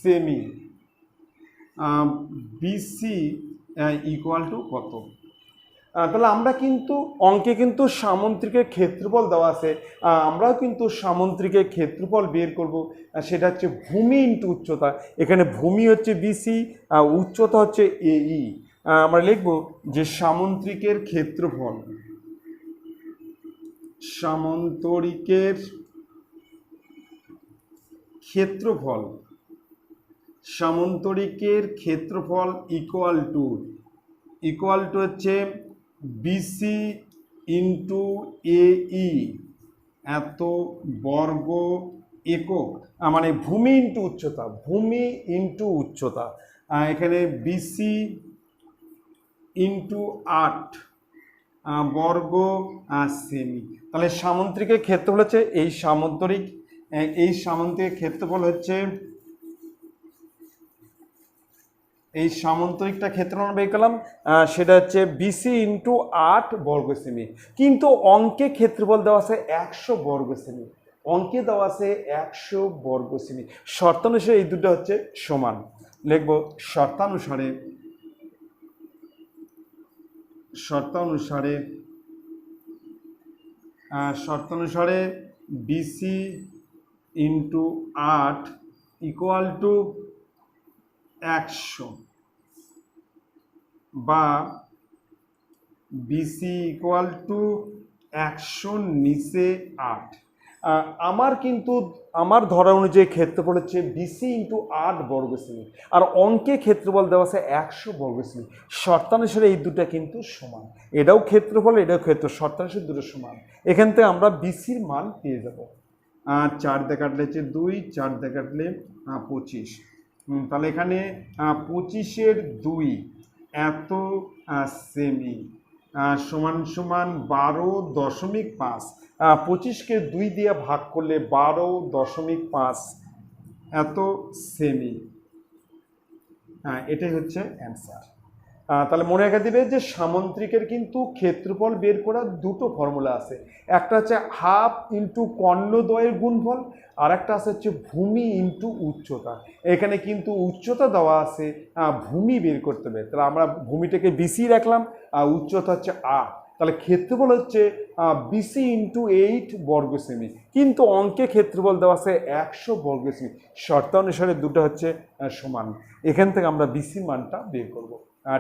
semi, BC equal to কত। তাহলে আমরা কিন্তু অঙ্কে কিন্তু সামুদ্রিকের ক্ষেত্রফল দেওয়া আছে, আমরাও কিন্তু সামুদ্রিকের ক্ষেত্রফল বের করব। সেটা হচ্ছে ভূমি ইন্টু উচ্চতা। এখানে ভূমি হচ্ছে BC, উচ্চতা হচ্ছে AE। আমরা লিখব যে সামুদ্রিকের ক্ষেত্রফল, সামন্তরিকের ক্ষেত্রফল, সামন্তরিকের ক্ষেত্রফল ইকুয়াল টু হচ্ছে BC ইন্টু AE এত বর্গ একক, মানে ভূমি ইন্টু উচ্চতা, ভূমি ইন্টু উচ্চতা। এখানে BC ইন্টু 8 বর্গ সেমি। তাহলে সামুদ্রিকের ক্ষেত্রফল হচ্ছে এই সামুদ্রিকের ক্ষেত্রফল হচ্ছে, এই সামন্তরিকটা ক্ষেত্রফল বের করলাম, সেটা হচ্ছে BC ইন্টু 8 বর্গ সেমি। কিন্তু অঙ্কে ক্ষেত্রফল দেওয়া আছে 100 বর্গ সেমি, অঙ্কে দেওয়া আছে 100 বর্গ সেমি। শর্তানুসারে এই দুটো হচ্ছে সমান। লিখব শর্তানুসারে BC ইন্টু 8 ইকুয়াল টু 100 বা BC ইকুয়াল টু 100 নিচে 8। আমার ধরা অনুযায়ী ক্ষেত্রফল হচ্ছে BC ইন্টু 8 বর্গ সেমি, আর অঙ্কে ক্ষেত্রফল দেওয়া আছে 100 বর্গ সেমি। শর্তানুসারে এই দুটো কিন্তু সমান, এটাও ক্ষেত্রফল এটাও শর্তানুসারে দুটো সমান। এখান থেকে আমরা BCর মান পেয়ে যাব। 4 দিয়ে কাটলে হচ্ছে 2, 4 দিয়ে কাটলে 25। তাহলে এখানে 25-এর 2 এত সেমি সমান সমান 12.5। 25কে 2 দিয়ে ভাগ করলে 12.5 এত সেমি। এটাই হচ্ছে অ্যান্সার। তাহলে মনে রেখে দিবে যে সামুদ্রিকের কিন্তু ক্ষেত্রফল বের করার দুটো ফর্মুলা আছে, একটা হচ্ছে হাফ ইন্টু কর্ণদ্বয়ের গুণফল, আর একটা আছে হচ্ছে ভূমি ইন্টু উচ্চতা। এখানে কিন্তু উচ্চতা দেওয়া আছে, ভূমি বের করতে হবে। তাহলে আমরা ভূমিটাকে BC রাখলাম, উচ্চতা হচ্ছে 8, তাহলে ক্ষেত্রফল হচ্ছে BC ইন্টু 8 বর্গ সেমি। কিন্তু অঙ্কে ক্ষেত্রফল দেওয়া আছে 100 বর্গ সেমি। শর্তানুসারে দুটো হচ্ছে সমান। এখান থেকে আমরা BC মানটা বের করব।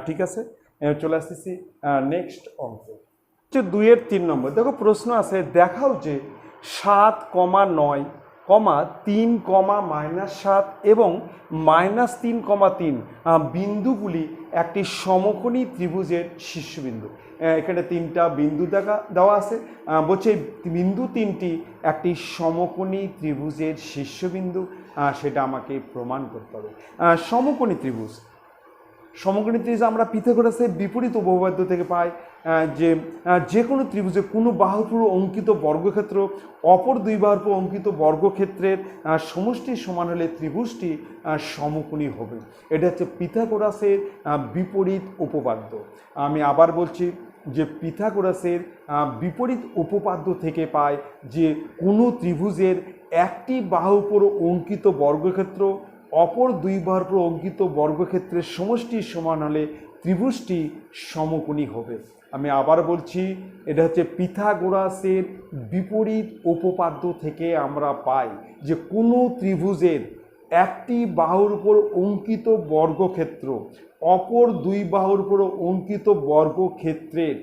ঠিক আছে, চলে আসতেছি নেক্সট অঙ্ক, হচ্ছে 2-এর 3 নম্বর। দেখো প্রশ্ন আছে, দেখাও যে 7,9, 3, -7 এবং -3,3 বিন্দুগুলি একটি সমকোণী ত্রিভুজের শীর্ষবিন্দু। এখানে 3টা বিন্দু দেওয়া আছে, বলছে বিন্দু 3টি একটি সমকোণী ত্রিভুজের শীর্ষবিন্দু, সেটা আমাকে প্রমাণ করতে হবে। সমকোণী ত্রিভুজ, সমকোণী ত্রিভুজ আমরা পিথাগোরাসের বিপরীত উপপাদ্য থেকে পাই যে কোনো ত্রিভুজে কোনো বাহুর উপর অঙ্কিত বর্গক্ষেত্র অপর দুই বাহুর উপর অঙ্কিত বর্গক্ষেত্রের সমষ্টি সমান হলে ত্রিভুজটি সমকোণী হবে। এটা হচ্ছে পিথাগোরাসের বিপরীত উপপাদ্য। আমি আবার বলছি যে পিথাগোরাসের বিপরীত উপপাদ্য থেকে পায় যে কোনো ত্রিভুজের একটি বাহুর উপর অঙ্কিত বর্গক্ষেত্র অপর দুই বাহুর উপর অঙ্কিত বর্গক্ষেত্রের সমষ্টি সমান হলে ত্রিভুজটি সমকোণী হবে। আমি আবার বলছি, এটা হচ্ছে পিথাগোরাসের বিপরীত উপপাদ্য থেকে আমরা পাই যে কোনো ত্রিভুজের একটি বাহুর উপর অঙ্কিত বর্গক্ষেত্র অপর দুই বাহুর উপর অঙ্কিত বর্গক্ষেত্রের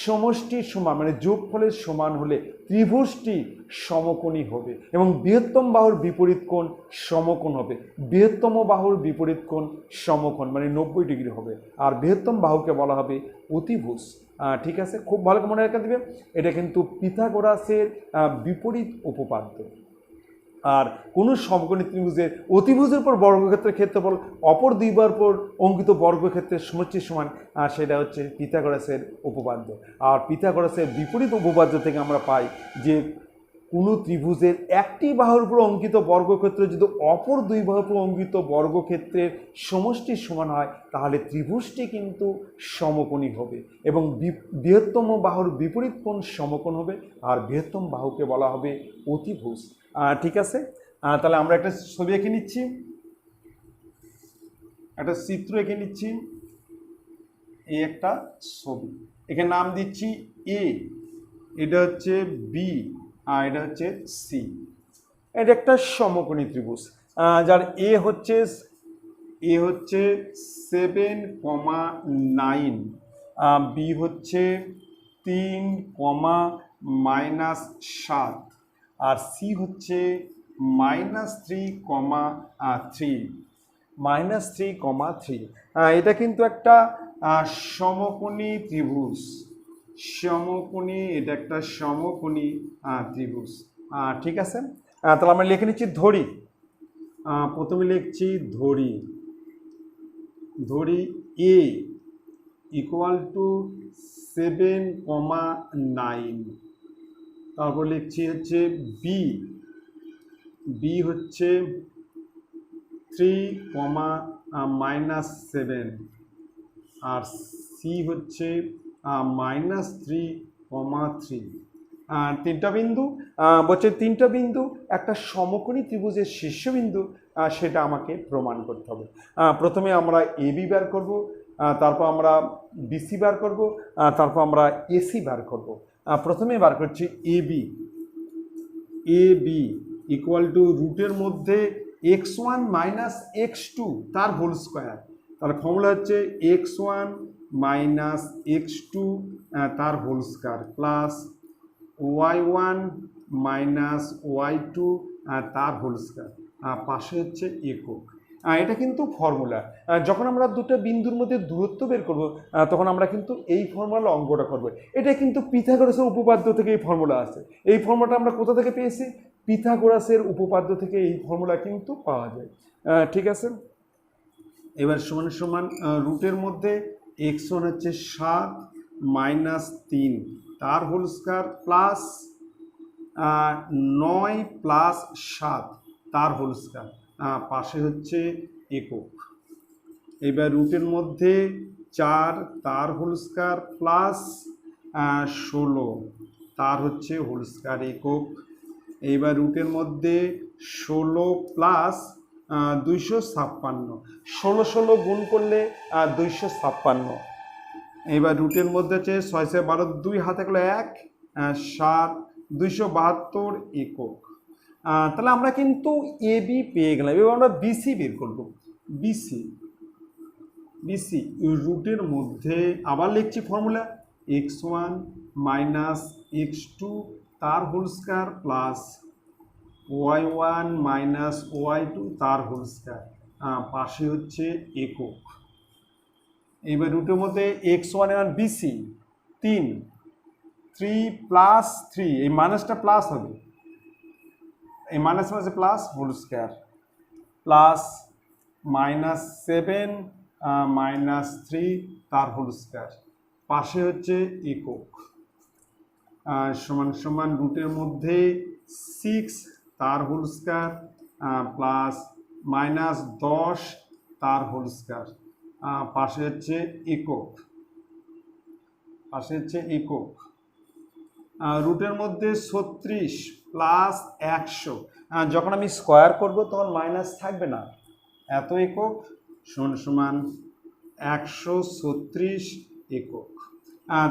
সমষ্টির সমান মানে যোগফলের সমান হলে ত্রিভুজটি সমকোণী হবে এবং বৃহত্তম বাহুর বিপরীত কোণ সমকোণ হবে। বৃহত্তম বাহুর বিপরীত কোণ সমকোণ মানে 90 ডিগ্রি হবে, আর বৃহত্তম বাহুকে বলা হবে অতিভুজ। ঠিক আছে, খুব ভালো মনে রেখে দেবে, এটা কিন্তু পিথাগোরাসের বিপরীত উপপাদ্য। আর কোনো সমকোণী ত্রিভুজের অতিভুজের উপর বর্গক্ষেত্রের ক্ষেত্রফল অপর দুই বাহুর উপর অঙ্কিত বর্গক্ষেত্রের সমষ্টির সমান, সেটা হচ্ছে পিথাগোরাসের উপপাদ্য। আর পিথাগোরাসের বিপরীত উপপাদ্য থেকে আমরা পাই যে কোনো ত্রিভুজের একটি বাহুর উপর অঙ্কিত বর্গক্ষেত্র যদি অপর দুই বাহুর উপর অঙ্কিত বর্গক্ষেত্রের সমষ্টির সমান হয় তাহলে ত্রিভুজটি কিন্তু সমকোণী হবে এবং বৃহত্তম বাহুর বিপরীত কোণ সমকোণ হবে, আর বৃহত্তম বাহুকে বলা হবে অতিভুজ। ঠিক আছে, তাহলে আমরা একটা ছবি এঁকে নিচ্ছি, একটা চিত্র এঁকে নিচ্ছি। এই একটা ছবি, এখানে নাম দিচ্ছি এ, এটা হচ্ছে বি, আর এটা হচ্ছে সি। এটা একটা সমকোণী ত্রিভুজ যার এ হচ্ছে 7,9, বি হচ্ছে 3,-7, আর সি হচ্ছে -3,3। এটা কিন্তু একটা সমকোণী ত্রিভুজ, এটা একটা সমকোণী ত্রিভুজ। ঠিক আছে, তাহলে আমরা লিখে নিচ্ছি ধরি। প্রথমে লিখছি ধরি এ ইকুয়াল টু 7,9, তারপর লিখছি হচ্ছে বি হচ্ছে 3,-7, আর সি হচ্ছে -3,3। তিনটা বিন্দু বলছে, তিনটা বিন্দু একটা সমকোণী ত্রিভুজের শীর্ষবিন্দু, সেটা আমাকে প্রমাণ করতে হবে। প্রথমে আমরা এবি বার করব, তারপর আমরা বিসি বার করব, তারপর আমরা এসি বার করব। প্রথমে বার করছি এবি ইকুয়াল টু রুটের মধ্যে x1 - x2 তার হোল স্কোয়ার। তাহলে ফর্মুলা হচ্ছে x1 - x2 তার whole square plus y1 - y2 তার হোল স্কোয়ার, পাশে হচ্ছে একক। এটা কিন্তু ফর্মুলা। যখন আমরা দুটো বিন্দুর মধ্যে দূরত্ব বের করব তখন আমরা কিন্তু এই ফর্মুলা অঙ্কটা করব। এটা কিন্তু পিথাগোরাসের উপপাদ্য থেকে এই ফর্মুলা আছে। এই ফর্মুলাটা আমরা কোথা থেকে পেয়েছি? পিথাগোরাসের উপপাদ্য থেকে এই ফর্মুলা কিন্তু পাওয়া যায়। ঠিক আছে, এবার সমান রুটের মধ্যে x1 হচ্ছে 7 - 3 তার হোল স্কোয়ার প্লাস 9 + 7 তার হোল স্কোয়ার, পাশে হচ্ছে একক। এবার রুটের মধ্যে 4 তার হোল স্কোয়ার প্লাস 16 তার হচ্ছে হোল স্কোয়ার একক। এইবার রুটের মধ্যে 16 প্লাস 256, 16 গুণ করলে 256। এইবার রুটের মধ্যে হচ্ছে 6 12 2 হাতে গেলো 1 7 272 একক। তাহলে আমরা কিন্তু এবি পেয়ে গেলাম। এবার আমরা বিসি বের করবো। বিসি রুটের মধ্যে আবার লিখছি ফর্মুলা x1 - x2 তার whole square plus y1 - y2 তার হোল স্কোয়ার, পাশে হচ্ছে একক। এইবার রুটের মধ্যে x1 এবং বিসি 3 + 3, এই মাইনাসটা প্লাস হবে, এই মাইনাস মাঝে প্লাস হোল স্কোয়ার প্লাস -7 -3 তার হোল স্কয়ার, পাশে হচ্ছে একক, সমান সমান রুটের মধ্যে 6 তার হোল স্কয়ার প্লাস -10 তার হোল স্কয়ার, পাশে হচ্ছে একক, পাশে হচ্ছে একক, রুটের মধ্যে 36 প্লাস 100, যখন আমি স্কোয়ার করব তখন মাইনাস থাকবে না, এত একক সমান সমান 136 একক।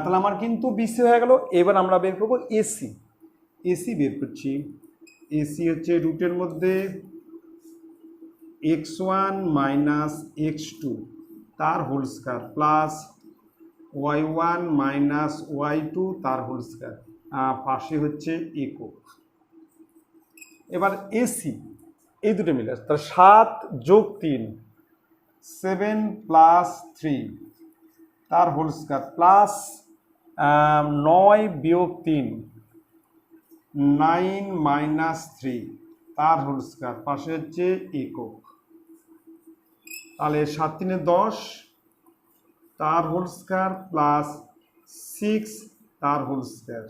তাহলে আমার কিন্তু বিসি হয়ে গেল। এবার আমরা বের করবো এসি। এসি বের করছি। এসি হচ্ছে রুটের মধ্যে x1 মাইনাস x2 তার whole square plus y1 minus y2 তার হোল স্কয়ার, পাশে হচ্ছে একক। এবার এসি এই দুটো মিলে তার 7 যোগ 3 7 প্লাস 3 তার হোল স্কয়ার প্লাস 9 বিয়োগ 3 9 মাইনাস 3 তার হোল স্কয়ার, পাশে হচ্ছে একক। তাহলে 7 3 10 তার হোল স্কয়ার প্লাস 6 তার হোল স্কয়ার,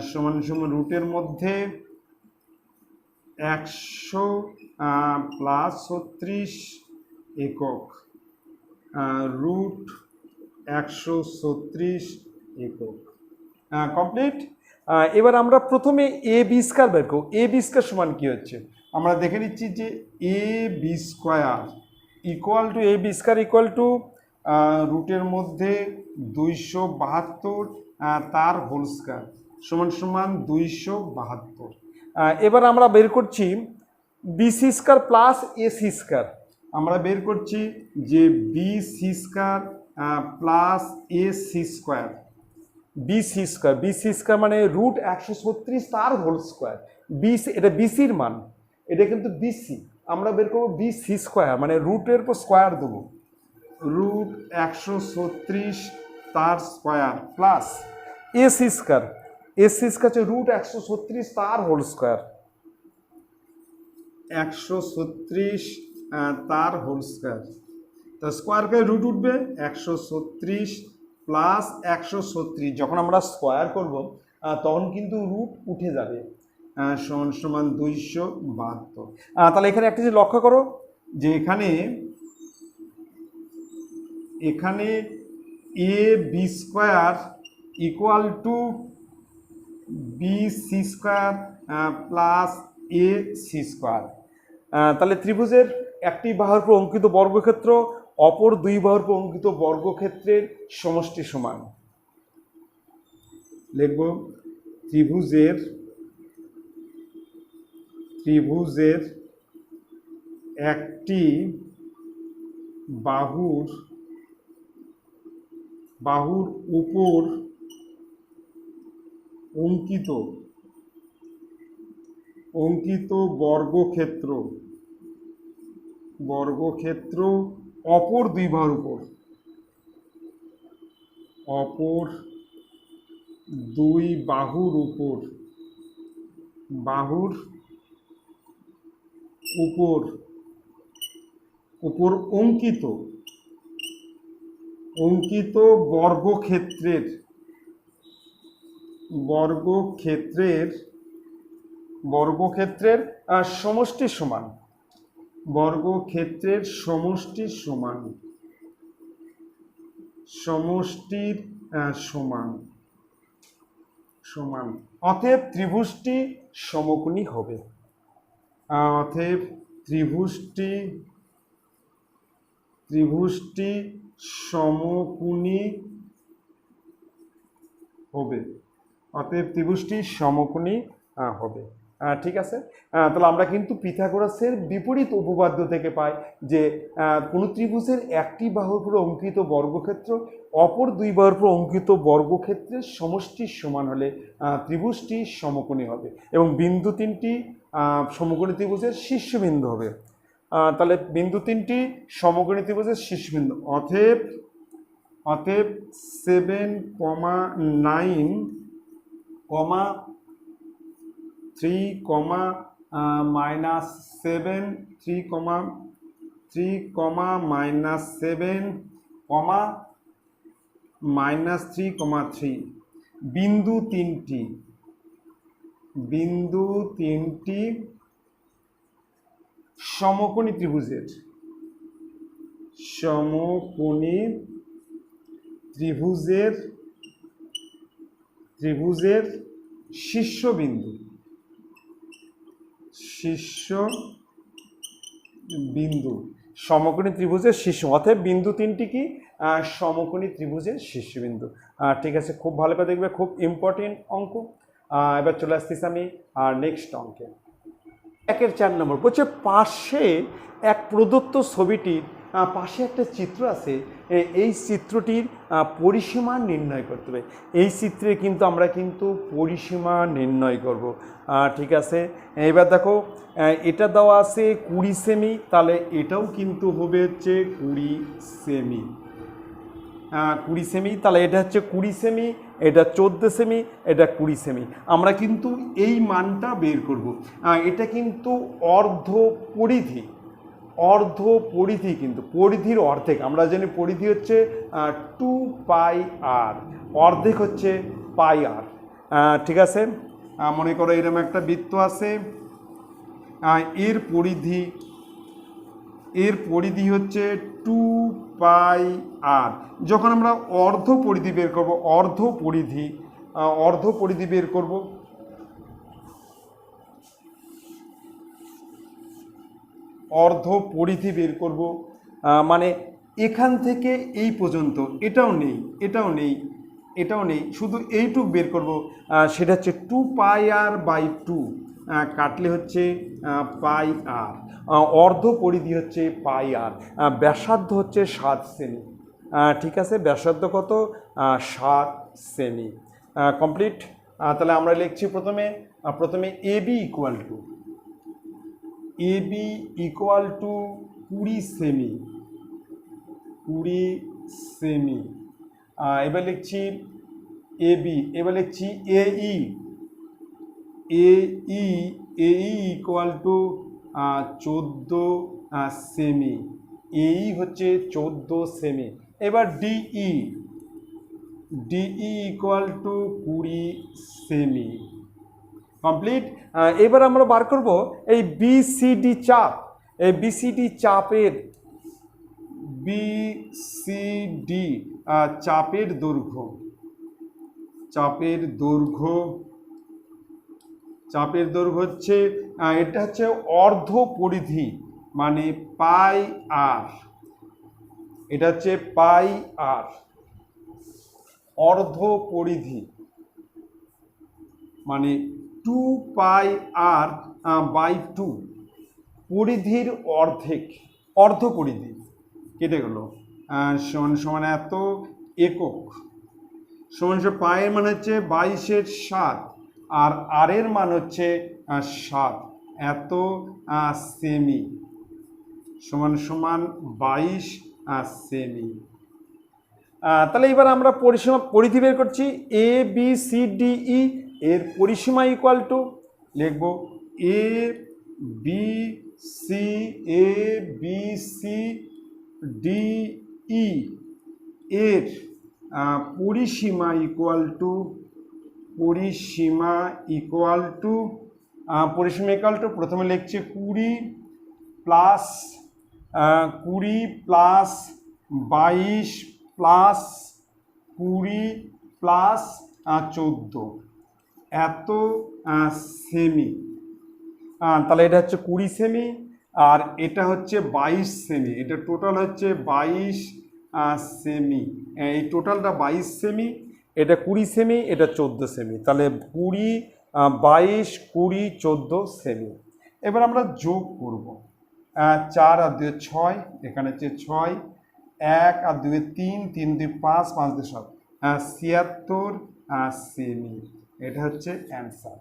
সমান সমান রুটের মধ্যে 100 প্লাস 36 একক, রুট 136 একক, কমপ্লিট। এবার আমরা প্রথমে এ বি স্কয়ার বের করব। এ বি স্কয়ার সমান কি হচ্ছে আমরা দেখে নিচ্ছি যে A B square equal to A B square equal to রুটের মধ্যে 272 তার হোল স্কয়ার সমান সমান 272। এবার আমরা বের করছি BC square plus AC square. আমরা বের করছি যে BC square plus AC square, BC square, BC square মানে রুট 136 তার হোল স্কয়ার, বিসি এটা বিসির মান, এটা কিন্তু বিসি। আমরা বের করবো বিসি স্কয়ার মানে রুটের উপর স্কয়ার দেবো, রুট 136 তার square plus AC square, AC square হচ্ছে রুট 136 তার হোল স্কয়ার, 136 তার হোল স্কয়ার। তো স্কোয়ার করে রুট উঠবে 136 প্লাস 136, যখন আমরা স্কোয়ার করব তখন কিন্তু রুট উঠে যাবে, সমান সমান 272। তাহলে এখানে একটা জিনিস লক্ষ্য করো যে এখানে এখানে A B square equal to B C square plus A C square. তাহলে ত্রিভুজের একটি বাহুর উপর অঙ্কিত বর্গক্ষেত্র অপর দুই বাহুর উপর অঙ্কিত বর্গক্ষেত্রের সমষ্টি সমান। লিখব ত্রিভুজের একটি বাহুর উপর অঙ্কিত বর্গক্ষেত্র অপর দুই বাহুর উপর অঙ্কিত বর্গক্ষেত্রের সমষ্টি সমান, বর্গক্ষেত্রের সমষ্টির সমান, অতএব ত্রিভুজটি সমকোণী হবে। অতএব ত্রিভুজটি সমকোণী হবে, অতএব ত্রিভুজটি সমকোণী হবে। ঠিক আছে, তাহলে আমরা কিন্তু পিথাগোরাসের বিপরীত উপপাদ্য থেকে পাই যে কোনো ত্রিভুজের একটি বাহুর উপর অঙ্কিত বর্গক্ষেত্র অপর দুই বাহুর উপর অঙ্কিত বর্গক্ষেত্রের সমষ্টির সমান হলে ত্রিভুজটি সমকোণী হবে এবং বিন্দু তিনটি সমকোণী ত্রিভুজের শীর্ষবিন্দু হবে। তাহলে বিন্দু তিনটি সমকোণী ত্রিভুজের শীর্ষবিন্দু, অতএব 7, 9, 3, -7, 3, 3, -7, -3, বিন্দু তিনটি সমকোণী ত্রিভুজের শীর্ষবিন্দু সমকোণী ত্রিভুজের শীর্ষ, অতএব বিন্দু তিনটি কি সমকোণী ত্রিভুজের শীর্ষবিন্দু। ঠিক আছে, খুব ভালো করে দেখবে, খুব ইম্পর্টেন্ট অঙ্ক। এবার চলে আসতেছি আমি নেক্সট অঙ্কে। 1-4 নম্বর বলছে, পাশে এক প্রদত্ত ছবিটির পাশে একটা চিত্র আছে, এই চিত্রটির পরিসীমা নির্ণয় করতে হবে। এই চিত্রে কিন্তু আমরা পরিসীমা নির্ণয় করব। ঠিক আছে, এবার দেখো এটা দেওয়া আছে 20 সেমি, তাহলে এটাও কিন্তু হবে হচ্ছে 20 সেমি। 20 সেমি, তাহলে এটা হচ্ছে 20 সেমি, এটা 14 সেমি, এটা 20 সেমি। আমরা কিন্তু এই মানটা বের করব। এটা কিন্তু অর্ধ পরিধি, কিন্তু পরিধির অর্ধেক। আমরা জানি পরিধি হচ্ছে 2πr, অর্ধেক হচ্ছে πr। ঠিক আছে, মনে করো এরকম একটা বৃত্ত আছে, এর পরিধি হচ্ছে 2πr। যখন আমরা অর্ধ পরিধি বের করব, অর্ধ পরিধি বের করব, মানে এখান থেকে এই পর্যন্ত, এটাও নেই, শুধু এইটুক বের করব, সেটা হচ্ছে 2πr/2, কাটলে হচ্ছে πr। অর্ধ পরিধি হচ্ছে πr, ব্যাসার্ধ হচ্ছে 7 সেমি। ঠিক আছে, ব্যাসার্ধ কত? 7 সেমি। কমপ্লিট। তাহলে আমরা লিখছি প্রথমে AB ইকুয়াল টু 20 সেমি। এবার লিখছি AB, এবার লিখছি AE ইকুয়াল টু 14 সেমি। এই হচ্ছে 14 সেমি। এবার DE equal to 20 semi. Complete. এবার আমরা বার করব এই BCD চাপ, এই BCD চাপের দৈর্ঘ্য হচ্ছে, এটা হচ্ছে অর্ধ পরিধি, মানে πr। এটা হচ্ছে πr, অর্ধ পরিধি মানে 2πr/2, পরিধির অর্ধেক, অর্ধ পরিধি কেটে গেল, সমান এত একক, সমান পায়ের মান হচ্ছে 22/7, আর আর এর মান হচ্ছে 7, এত সেমি, সমান 22 সেমি। তাহলে এবার আমরা পরিধি বের করছি। ABCDE এর পরিসীমা ইকুয়াল টু, লিখব ABCDE এর পরিসীমা ইকুয়াল টু প্রথমে লিখছি 20 প্লাস 22 প্লাস 20 প্লাস 14, এত সেমি। তাহলে এটা হচ্ছে 20 সেমি, আর এটা হচ্ছে 22 সেমি। এটা টোটাল হচ্ছে 22 সেমি। এই টোটালটা 22 সেমি, এটা 20 সেমি, এটা 14 সেমি। তাহলে 20, 22, 20, 14 সেমি। এবার আমরা যোগ করব। 4 আর 2 6, এখানে হচ্ছে 6, 1 আর 2 3, 3 2 5, 5 2 7, 76 সেমি। এটা হচ্ছে অ্যান্সার।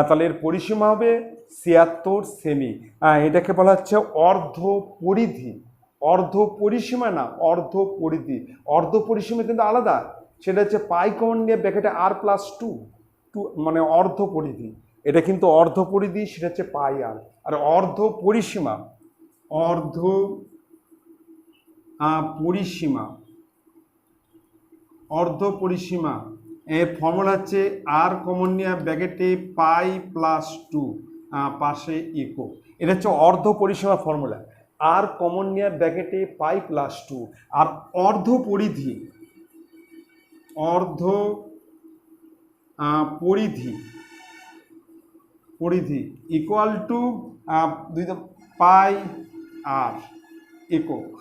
তাহলে এর পরিসীমা হবে 76 সেমি। এটাকে বলা হচ্ছে অর্ধ পরিধি, অর্ধ পরিসীমা না, অর্ধ পরিধি। অর্ধ পরিসীমা কিন্তু আলাদা, সেটা হচ্ছে পাই কমন নিয়ে ব্র্যাকেটে r+2, মানে অর্ধ পরিধি। এটা কিন্তু অর্ধ পরিধি, সেটা হচ্ছে πr। আর অর্ধ পরিসীমা অর্ধ পরিসীমা, অর্ধ পরিসীমা এর ফর্মুলা হচ্ছে আর কমন নিয়ে ব্র্যাকেটে পাই প্লাস 2 পাশে ইকো। এটা হচ্ছে অর্ধ পরিসীমা ফর্মুলা, আর কমন নিয়ে ব্র্যাকেটে পাই প্লাস 2। আর অর্ধ পরিধি, অর্ধ পরিধি, পরিধি ইকুয়াল টু পাই আর একক।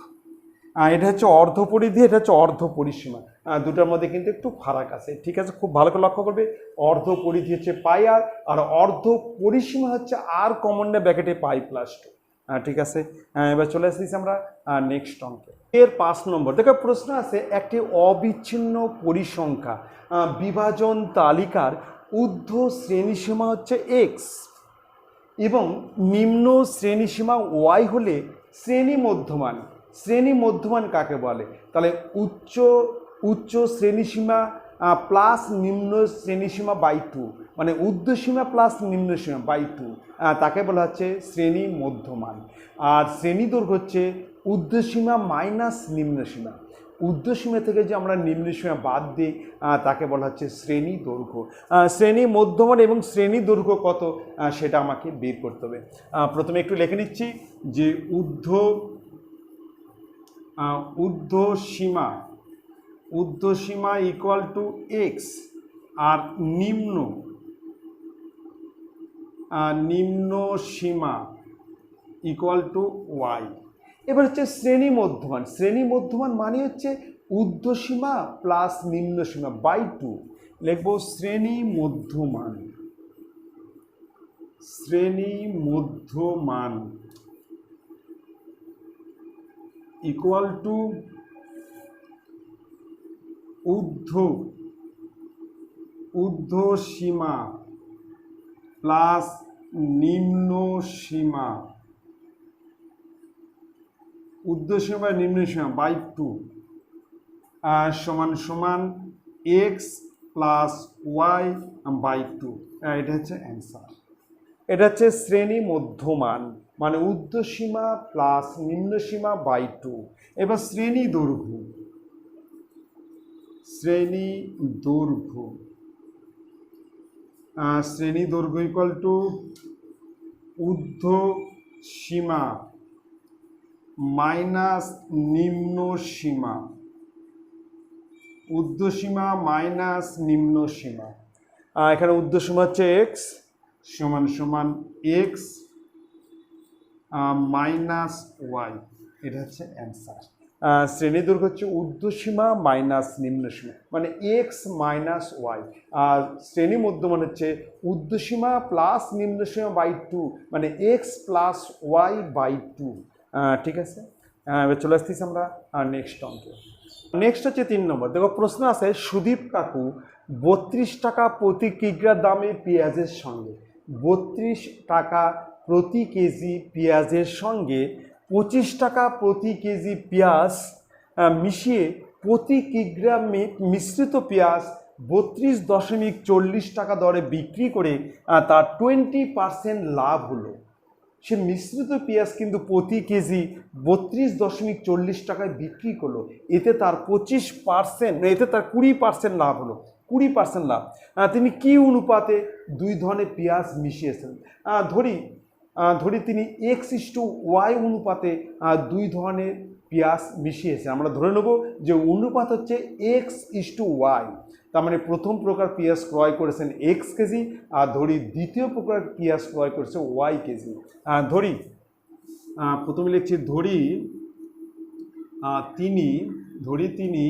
এটা হচ্ছে অর্ধ পরিধি, এটা হচ্ছে অর্ধ পরিসীমা, দুটার মধ্যে কিন্তু একটু ফারাক আছে, ঠিক আছে? খুব ভালো করে লক্ষ্য করবে, অর্ধ পরিধি হচ্ছে পাই আর, আর অর্ধ পরিসীমা হচ্ছে আর কমন না ব্র্যাকেটে পাই প্লাস 2, ঠিক আছে? এবার চলে আসতেছি আমরা নেক্সট অঙ্কে। এর 5 নম্বর দেখো প্রশ্ন আছে, একটি অবিচ্ছিন্ন পরিসংখ্যা বিভাজন তালিকার ঊর্ধ্ব শ্রেণীসীমা হচ্ছে এক্স এবং নিম্ন শ্রেণীসীমা ওয়াই হলে শ্রেণী মধ্যমান, শ্রেণী মধ্যমান কাকে বলে? তাহলে উচ্চ শ্রেণীসীমা প্লাস নিম্ন শ্রেণীসীমা বাই 2, মানে ঊর্ধ্বসীমা প্লাস নিম্নসীমা বাই 2, তাকে বলা হচ্ছে শ্রেণী মধ্যমান। আর শ্রেণী দৈর্ঘ্য হচ্ছে ঊর্ধ্বসীমা মাইনাস নিম্নসীমা, ঊর্ধ্বসীমা থেকে যে আমরা নিম্নসীমা বাদ দিই তাকে বলা হচ্ছে শ্রেণী দৈর্ঘ্য। শ্রেণী মধ্যমান এবং শ্রেণী দৈর্ঘ্য কত সেটা আমাকে বের করতে হবে। প্রথমে একটু লিখে নিচ্ছি যে ঊর্ধ্বসীমা ইকুয়াল টু এক্স আর নিম্ন সীমা ইকুয়াল টু ওয়াই। এবার হচ্ছে শ্রেণী মধ্যমান, শ্রেণী মধ্যমান মানে হচ্ছে ঊর্ধ্বসীমা প্লাস নিম্নসীমা বাই 2, লিখবো শ্রেণী মধ্যমান, শ্রেণী মধ্যমান ইকুয়াল টু ঊর্ধ্বসীমা প্লাস নিম্ন সীমা, ঊর্ধ্বসীমা নিম্নসীমা বাই 2 সমান সমান এক্স প্লাস ওয়াই বাই 2। এটা হচ্ছে অ্যান্সার। এটা হচ্ছে শ্রেণী মধ্যমান মানে ঊর্ধ্বসীমা প্লাস নিম্নসীমা বাই 2। এবার শ্রেণী দৈর্ঘ্য, শ্রেণী দৈর্ঘ্য, শ্রেণী দৈর্ঘ্য ইকুয়াল টু ঊর্ধ্বসীমা মাইনাস নিম্ন সীমা, ঊর্ধ্বসীমা মাইনাস নিম্ন সীমা। এখানে ঊর্ধ্বসীমা হচ্ছে এক্স সমান সমান এক্স মাইনাস ওয়াই, এটা হচ্ছে অ্যান্সার। শ্রেণী দৈর্ঘ্য হচ্ছে ঊর্ধ্বসীমা মাইনাস নিম্নসীমা মানে এক্স মাইনাস ওয়াই, আর শ্রেণী মধ্যমান হচ্ছে ঊর্ধ্বসীমা প্লাস নিম্নসীমা বাই 2 মানে এক্স প্লাস ওয়াই বাই 2, ঠিক আছে? এবার চলে আসতেছি আমরা নেক্সট অঙ্কে। নেক্সট হচ্ছে 3 নম্বর। দেখো প্রশ্ন আছে, সুদীপ কাকু 32 টাকা প্রতি কিগ্রা দামে পেঁয়াজের সঙ্গে 32 টাকা প্রতি কেজি পেঁয়াজের সঙ্গে 25 টাকা প্রতি কেজি পেঁয়াজ মিশিয়ে প্রতি কিগ্রা মিশ্রিত পেঁয়াজ 32.40 টাকা দরে বিক্রি করে তার 20% লাভ হলো। সে মিশ্রিত পেঁয়াজ কিন্তু প্রতি কেজি 32.40 টাকায় বিক্রি করলো, এতে তার 25%, এতে তার 20% লাভ হলো, 20% লাভ। তিনি কি অনুপাতে দুই ধরনের পেঁয়াজ মিশিয়েছেন? ধরি তিনি x:y অনুপাতে দুই ধরনের পেঁয়াজ মিশিয়েছে। আমরা ধরে নেব যে অনুপাত হচ্ছে x:y, তার মানে প্রথম প্রকার পেঁয়াজ ক্রয় করেছেন x কেজি, আর ধরি দ্বিতীয় প্রকার পেঁয়াজ ক্রয় করেছে y কেজি। ধরি প্রথমে লিখছি ধরি তিনি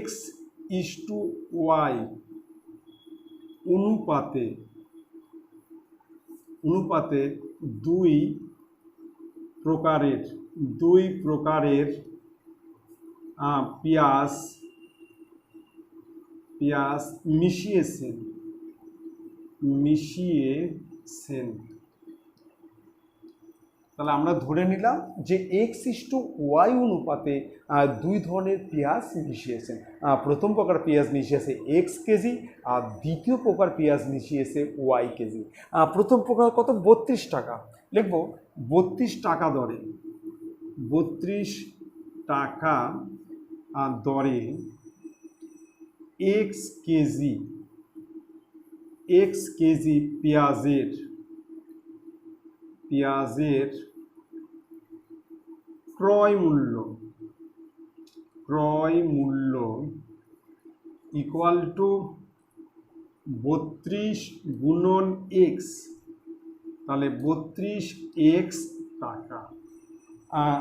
x:y অনুপাতে দুই প্রকারের পেঁয়াজ মিশিয়েছেন। তাহলে আমরা ধরে নিলাম যে x:y অনুপাতে দুই ধরনের পেঁয়াজ মিশিয়েছেন। প্রথম প্রকার পেঁয়াজ মিশিয়েছে x কেজি আর দ্বিতীয় প্রকার পেঁয়াজ মিশিয়েছে y কেজি। প্রথম প্রকার কত? 32 টাকা। লিখব 32 টাকা দরে, 32 টাকা দরে x কেজি পেঁয়াজের ক্রয় মূল্য ইকুয়াল টু 32 গুণন x, তাহলে 32x টাকা।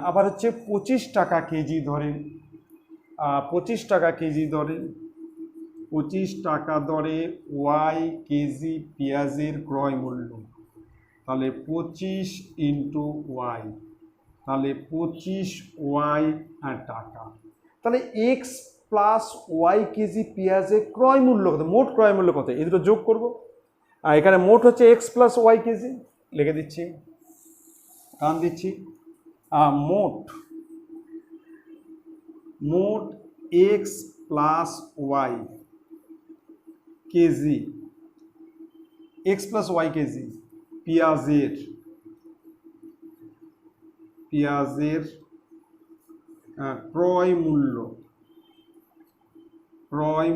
আবার হচ্ছে 25 টাকা কেজি ধরে, 25 টাকা কেজি দরে, 25 টাকা দরে y কেজি পেঁয়াজের ক্রয় মূল্য, তাহলে 25 ইন্টু y, তাহলে 25y টাকা। তাহলে এক্স প্লাস ওয়াই কেজি পেঁয়াজের ক্রয় মূল্য কত, মোট ক্রয় মূল্য কত, এই দুটো যোগ করবো। আর এখানে মোট হচ্ছে এক্স প্লাস ওয়াই কেজি, লিখে দিচ্ছি, টান দিচ্ছি, মোট X plus Y kg, X plus Y kg পেঁয়াজের ক্রয়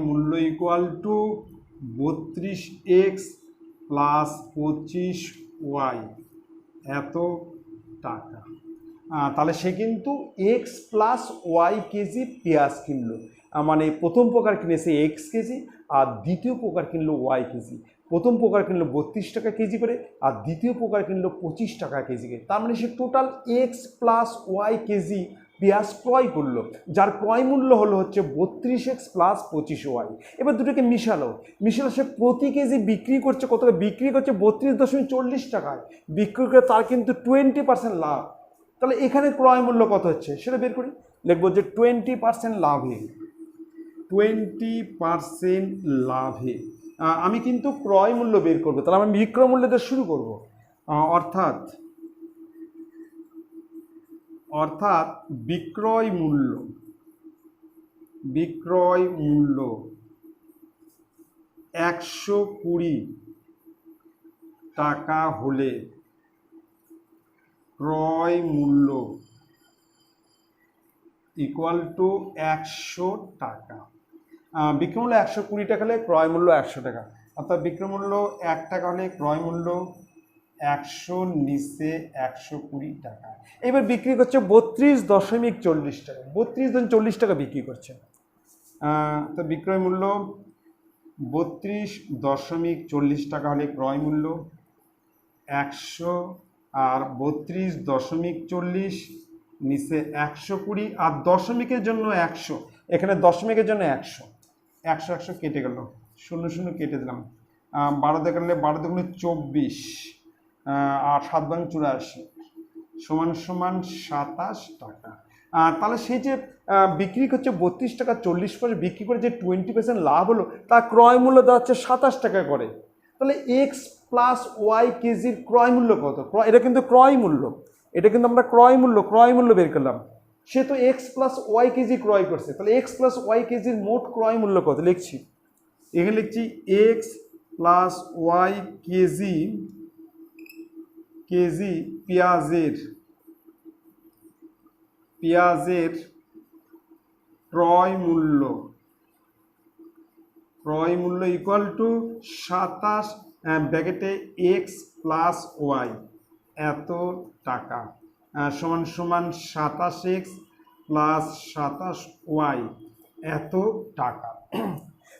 মূল্য equal to 32x plus 25y, এত টাকা। তাহলে সে কিন্তু এক্স প্লাস ওয়াই কেজি পেঁয়াজ কিনলো, মানে প্রথম প্রকার কিনেছে এক্স কেজি আর দ্বিতীয় প্রকার কিনলো ওয়াই কেজি। প্রথম প্রকার কিনলো 32 টাকা কেজি করে আর দ্বিতীয় প্রকার কিনলো 25 টাকা কেজি করে। তার মানে সে total x plus Y KG পেঁয়াজ ক্রয় করলো, যার ক্রয় মূল্য হলো হচ্ছে 32x প্লাস 25y। এবার দুটোকে মিশালো, সে প্রতি কেজি বিক্রি করছে কত, বিক্রি করছে 32.40 টাকায় বিক্রি করে, তার কিন্তু 20% লাভ। তাহলে এখানে ক্রয় মূল্য কত হচ্ছে সেটা বের করি, লিখবো যে 20% লাভে, 20% লাভে আমি কিন্তু ক্রয় মূল্য বের করবো। তাহলে আমি বিক্রয় মূল্য দিয়ে শুরু করব, অর্থাৎ বিক্রয় মূল্য 120 টাকা হলে ক্রয় মূল্য ইকুয়াল টু 100 টাকা। বিক্রয় মূল্য 120 টাকা হলে ক্রয় মূল্য 100 টাকা, অর্থাৎ বিক্রয় মূল্য 1 টাকা হলে ক্রয় মূল্য 100 নিচে 120 টাকা। এবার বিক্রি করছে 32.40 টাকা, 32.40 টাকা বিক্রি করছে। তো বিক্রয় মূল্য 32.40 টাকা হলে ক্রয় মূল্য 100 আর 32.40 নিচে 120 আর দশমিকের জন্য 100, এখানে দশমিকের জন্য 100 100 কেটে গেল, 0 কেটে দিলাম, 12 দিয়ে কাটলে 12 দুগুণে 24 আর 7 বাং 84 সমান 27 টাকা। তাহলে সেই যে বিক্রি করছে 32 টাকা 40 পয়সা বিক্রি করে যে 20% লাভ হলো, তার ক্রয় মূল্য দাঁড়াচ্ছে 27 টাকা করে। তাহলে এক্স প্লাস ওয়াই কেজির ক্রয় মূল্য কত, এটা কিন্তু ক্রয় মূল্য, এটা কিন্তু আমরা ক্রয় মূল্য বের করলাম। সে তো এক্স প্লাস ওয়াই কেজি ক্রয় করছে, তাহলে এক্স প্লাস ওয়াই কেজির মোট ক্রয় মূল্য কত লিখছি, এখানে লিখছি এক্স প্লাস ওয়াই কেজি পেঁয়াজের ক্রয় মূল্য ইকুয়াল টু 27 ব্র্যাকেটে এক্স প্লাস ওয়াই এত টাকা সমান 27x প্লাস 27y এত টাকা।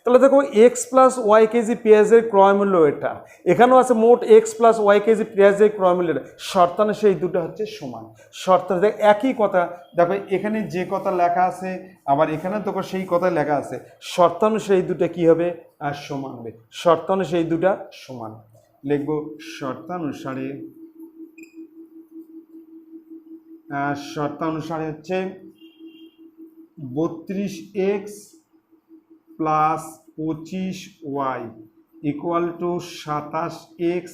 তাহলে দেখো এক্স প্লাস ওয়াই কেজি পেঁয়াজের ক্রয় মূল্য এটা, এখানেও আছে মোট এক্স প্লাস ওয়াই কেজি পেঁয়াজের ক্রয় মূল্য এটা, শর্তানুসারে সেই দুটো হচ্ছে সমান। শর্তানুসারে একই কথা, দেখো এখানে যে কথা লেখা আছে আবার এখানে দেখো সেই কথা লেখা আছে, শর্তানুসারে এই দুটো কী হবে, আর সমান হবে, শর্তানুসারে এই দুটা সমান। লিখব শর্তানুসারে হচ্ছে 32x plus 25y equal to 27x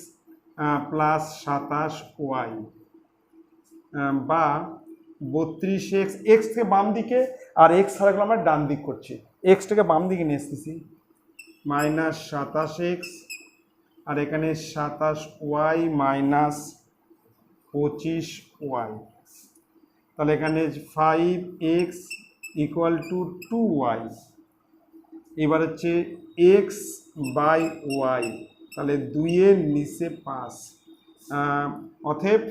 plus 27y, বা 32x, এক্সকে বাম দিকে আর এক্স ছাড়া আমরা ডান দিক করছি, এক্সটাকে বাম দিকে নিয়ে এসতেছি, মাইনাস 27x আর এখানে 27y মাইনাস 25y। তাহলে এখানে 5x ইকুয়াল টু 2y। এবার হচ্ছে x বাই ওয়াই, তাহলে 2-এর নিচে 5। অতএব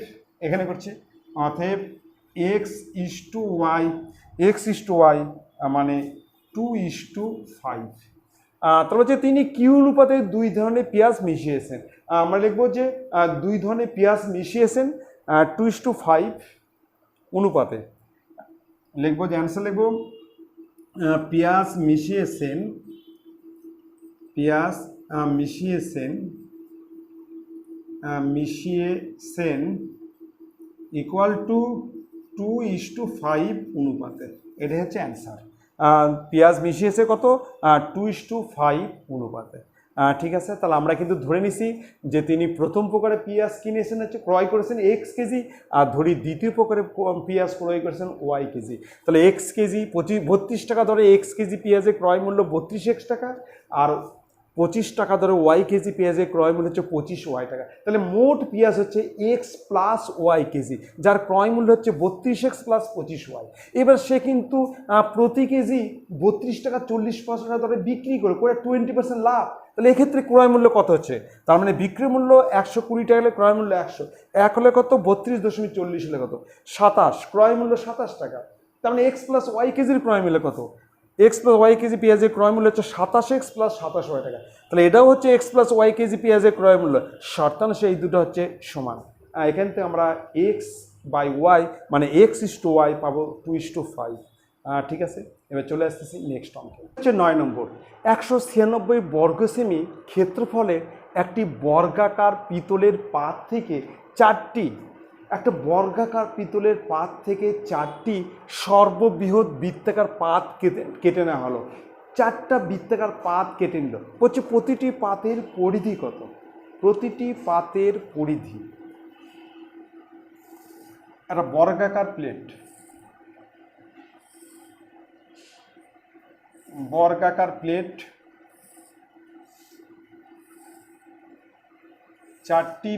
এখানে করছি, অতএব এক্স ইস টু ওয়াই মানে 2:5। তারপর হচ্ছে তিনি কিউ অনুপাতে দুই ধরনের পেঁয়াজ মিশিয়েছেন। আমরা লিখবো যে দুই ধরনের পেঁয়াজ মিশিয়েছেন 2:5 অনুপাতে। লিখবো যে অ্যান্সার লিখবো পেঁয়াজ মিশিয়েছেন ইকুয়াল টু 2:5 অনুপাতে। এটাই হচ্ছে অ্যান্সার। পেঁয়াজ মিশিয়েছে কত? 2:5 অনুপাতে। ঠিক আছে, তাহলে আমরা কিন্তু ধরে নিছি যে তিনি প্রথম প্রকারে পেঁয়াজ কিনেছেন হচ্ছে ক্রয় করেছেন x কেজি, আর ধরি দ্বিতীয় প্রকারে পেঁয়াজ ক্রয় করেছেন y কেজি। তাহলে x কেজি 32 টাকা দরে x কেজি পেঁয়াজের ক্রয় মূল্য 32x টাকা, আর 25 টাকা ধরে ওয়াই কেজি পেঁয়াজের ক্রয় মূল্য হচ্ছে 25y টাকা। তাহলে মোট পেঁয়াজ হচ্ছে x প্লাস ওয়াই কেজি, যার ক্রয় মূল্য হচ্ছে 32x প্লাস 25y। এবার সে কিন্তু প্রতি কেজি 32 টাকা 40 পয়সা দরে বিক্রি করে 20% লাভ। তাহলে এক্ষেত্রে ক্রয় মূল্য কত হচ্ছে? তার মানে বিক্রি মূল্য 120 টাকা হলে ক্রয় মূল্য 100, 1 হলে কত? 32.40 হলে কত? 27, ক্রয় মূল্য 27 টাকা। তার মানে x প্লাস ওয়াই কেজির ক্রয় মূল্য কত? x প্লাস ওয়াই কেজি পেঁয়াজের ক্রয় মূল্য হচ্ছে 27x প্লাস 27y টাকা। তাহলে এটাও হচ্ছে x প্লাস ওয়াই কেজি পেঁয়াজের ক্রয় মূল্য। শর্তাংশে এই দুটো হচ্ছে সমান। এখান থেকে আমরা x বাই ওয়াই মানে x:y পাবো 2:5। ঠিক আছে, এবার চলে আসতেছি নেক্সট অঙ্কে। হচ্ছে 9 নম্বর। 196 বর্গ সেমি ক্ষেত্রফলে একটি বর্গাকার পিতলের পাত থেকে একটা বর্গাকার পিতলের পাত থেকে 4টি সর্ববৃহৎ বৃত্তাকার পাত কেটে নেওয়া হলো। 4টা বৃত্তাকার পাত কেটে নিল। বলছে প্রতিটি পাতের পরিধি কত? প্রতিটি পাতের পরিধি, একটা বর্গাকার প্লেট, চারটি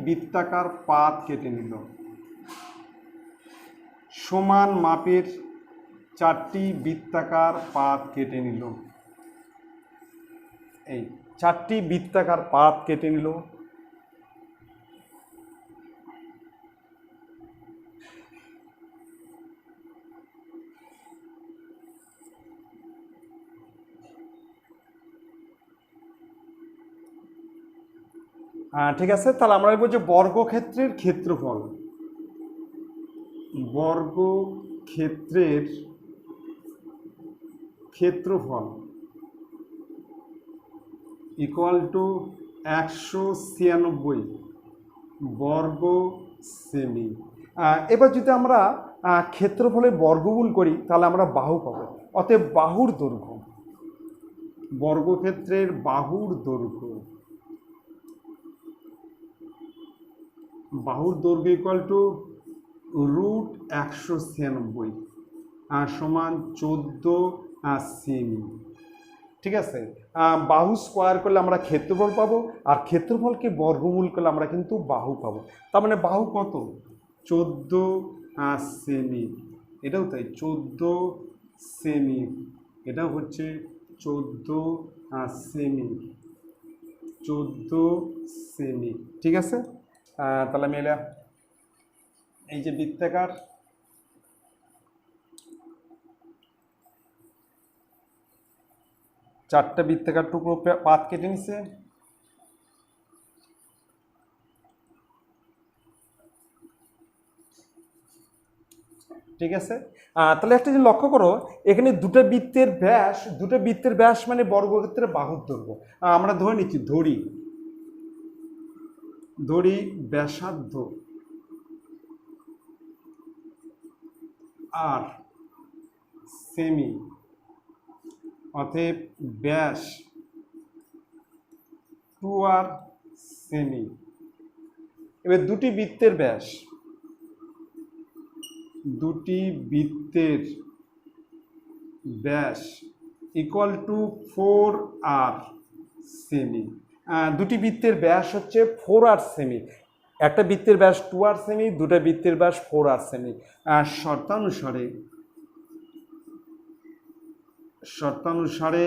বৃত্তাকার পাত কেটে নিল। সমান মাপের 4টি বৃত্তাকার পাত কেটে নিল। এই 4টি বৃত্তাকার পাত কেটে নিল। ঠিক আছে, তাহলে আমরা বলছি বর্গক্ষেত্রের ক্ষেত্রফল। বর্গক্ষেত্রের ক্ষেত্রফল ইকুয়াল টু 196 বর্গ সেমি। এবার যদি আমরা ক্ষেত্রফলে বর্গমূল করি তাহলে আমরা বাহু পাবো। অতএব বাহুর দৈর্ঘ্য, বর্গক্ষেত্রের বাহুর দৈর্ঘ্য ইকুয়াল টু √196 সমান 14 সেমি। ঠিক আছে, বাহু স্কোয়ার করলে আমরা ক্ষেত্রফল পাবো, আর ক্ষেত্রফলকে বর্গমূল করলে আমরা কিন্তু বাহু পাবো। তার মানে বাহু কত? 14 সেমি। এটাও তাই, 14 সেমি। এটাও হচ্ছে 14 সেমি। ঠিক আছে, তাহলে আমি এই যে বৃত্তাকার, চারটা বৃত্তাকার টুকরো পাত কেটে নিছে। ঠিক আছে, তাহলে একটা যে লক্ষ্য করো, এখানে দুটো বৃত্তের ব্যাস মানে বর্গক্ষেত্রের বাহুর দৈর্ঘ্য। আমরা ধরে নিচ্ছি, ধরি ব্যাসার্ধ আর সেমি, অতএব ব্যাস 2r সেমি। এবার দুটি বৃত্তের ব্যাস ইকুয়াল টু 4r সেমি। দুটি বৃত্তের ব্যাস হচ্ছে 4r সেমি। একটা বৃত্তের ব্যাস 2r সেমি, দুটো বৃত্তের ব্যাস 4r semi. শর্তানুসারে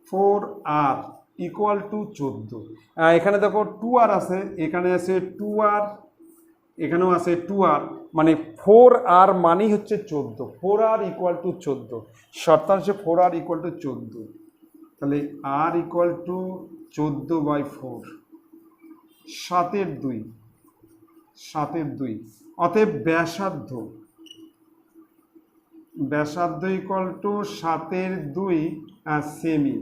4r equal to 14। এখানে দেখো 2r আছে, এখানে আছে 2r, এখানেও আছে 2r, মানে 4r মানেই হচ্ছে 14। 4r equal to 14, শর্তাংশে 4r equal to 14, তাহলে r ইকুয়াল টু 14/4, 7/2। অতএব ব্যাসার্ধ ইকুয়াল টু 7/2 সেমি।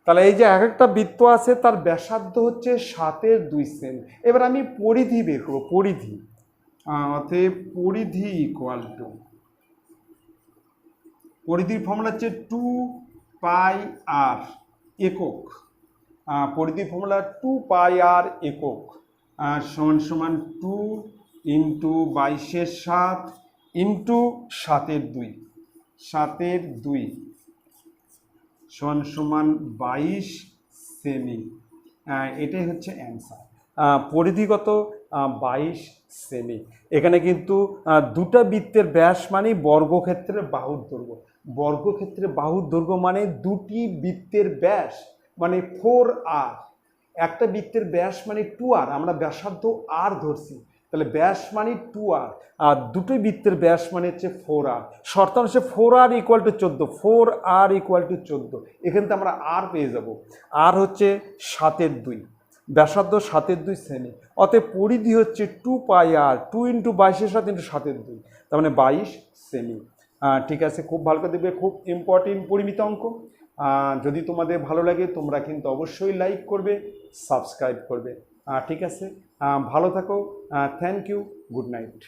তাহলে এই যে এক একটা বৃত্ত আছে তার ব্যাসার্ধ হচ্ছে 7/2 সেমি। এবার আমি পরিধি বের করবো, পরিধি। অতএব পরিধি ইকুয়াল টু, পরিধির ফর্মুলা হচ্ছে 2πr একক। পরিধির ফর্মুলা 2πr একক সমান 2 ইন্টু 22/7 ইন্টু 7/2 সমান 22 সেমি। এটাই হচ্ছে অ্যান্সার। পরিধি কত? 22 সেমি। এখানে কিন্তু দুটা বৃত্তের ব্যাস মানে বর্গক্ষেত্রের বাহুর দৈর্ঘ্য। বর্গক্ষেত্রের বাহুর দৈর্ঘ্য মানে দুটি বৃত্তের ব্যাস মানে 4r, একটা বৃত্তের ব্যাস মানে 2r, আমরা ব্যাসার্ধ r ধরছি, তাহলে ব্যাস মানে 2r, আর দুটো বৃত্তের ব্যাস মানে হচ্ছে 4r। শর্তাংশে 4r equal to 14, 4r equal to 14। এখান থেকে আমরা r পেয়ে যাব, r হচ্ছে 7/2, ব্যাসার্ধ 7/2 সেমি। অতএব পরিধি হচ্ছে 2πr, 2 ইন্টু 22/7 ইন্টু 7/2, তার মানে 22 সেমি। ঠিক আছে, খুব ভালো করে দেখবে, খুব ইম্পর্টেন্ট পরিমিত অঙ্ক। যদি তোমাদের ভালো লাগে তোমরা কিন্তু অবশ্যই লাইক করবে, সাবস্ক্রাইব করবে। ঠিক আছে, ভালো থাকো, থ্যাংক ইউ, গুড নাইট।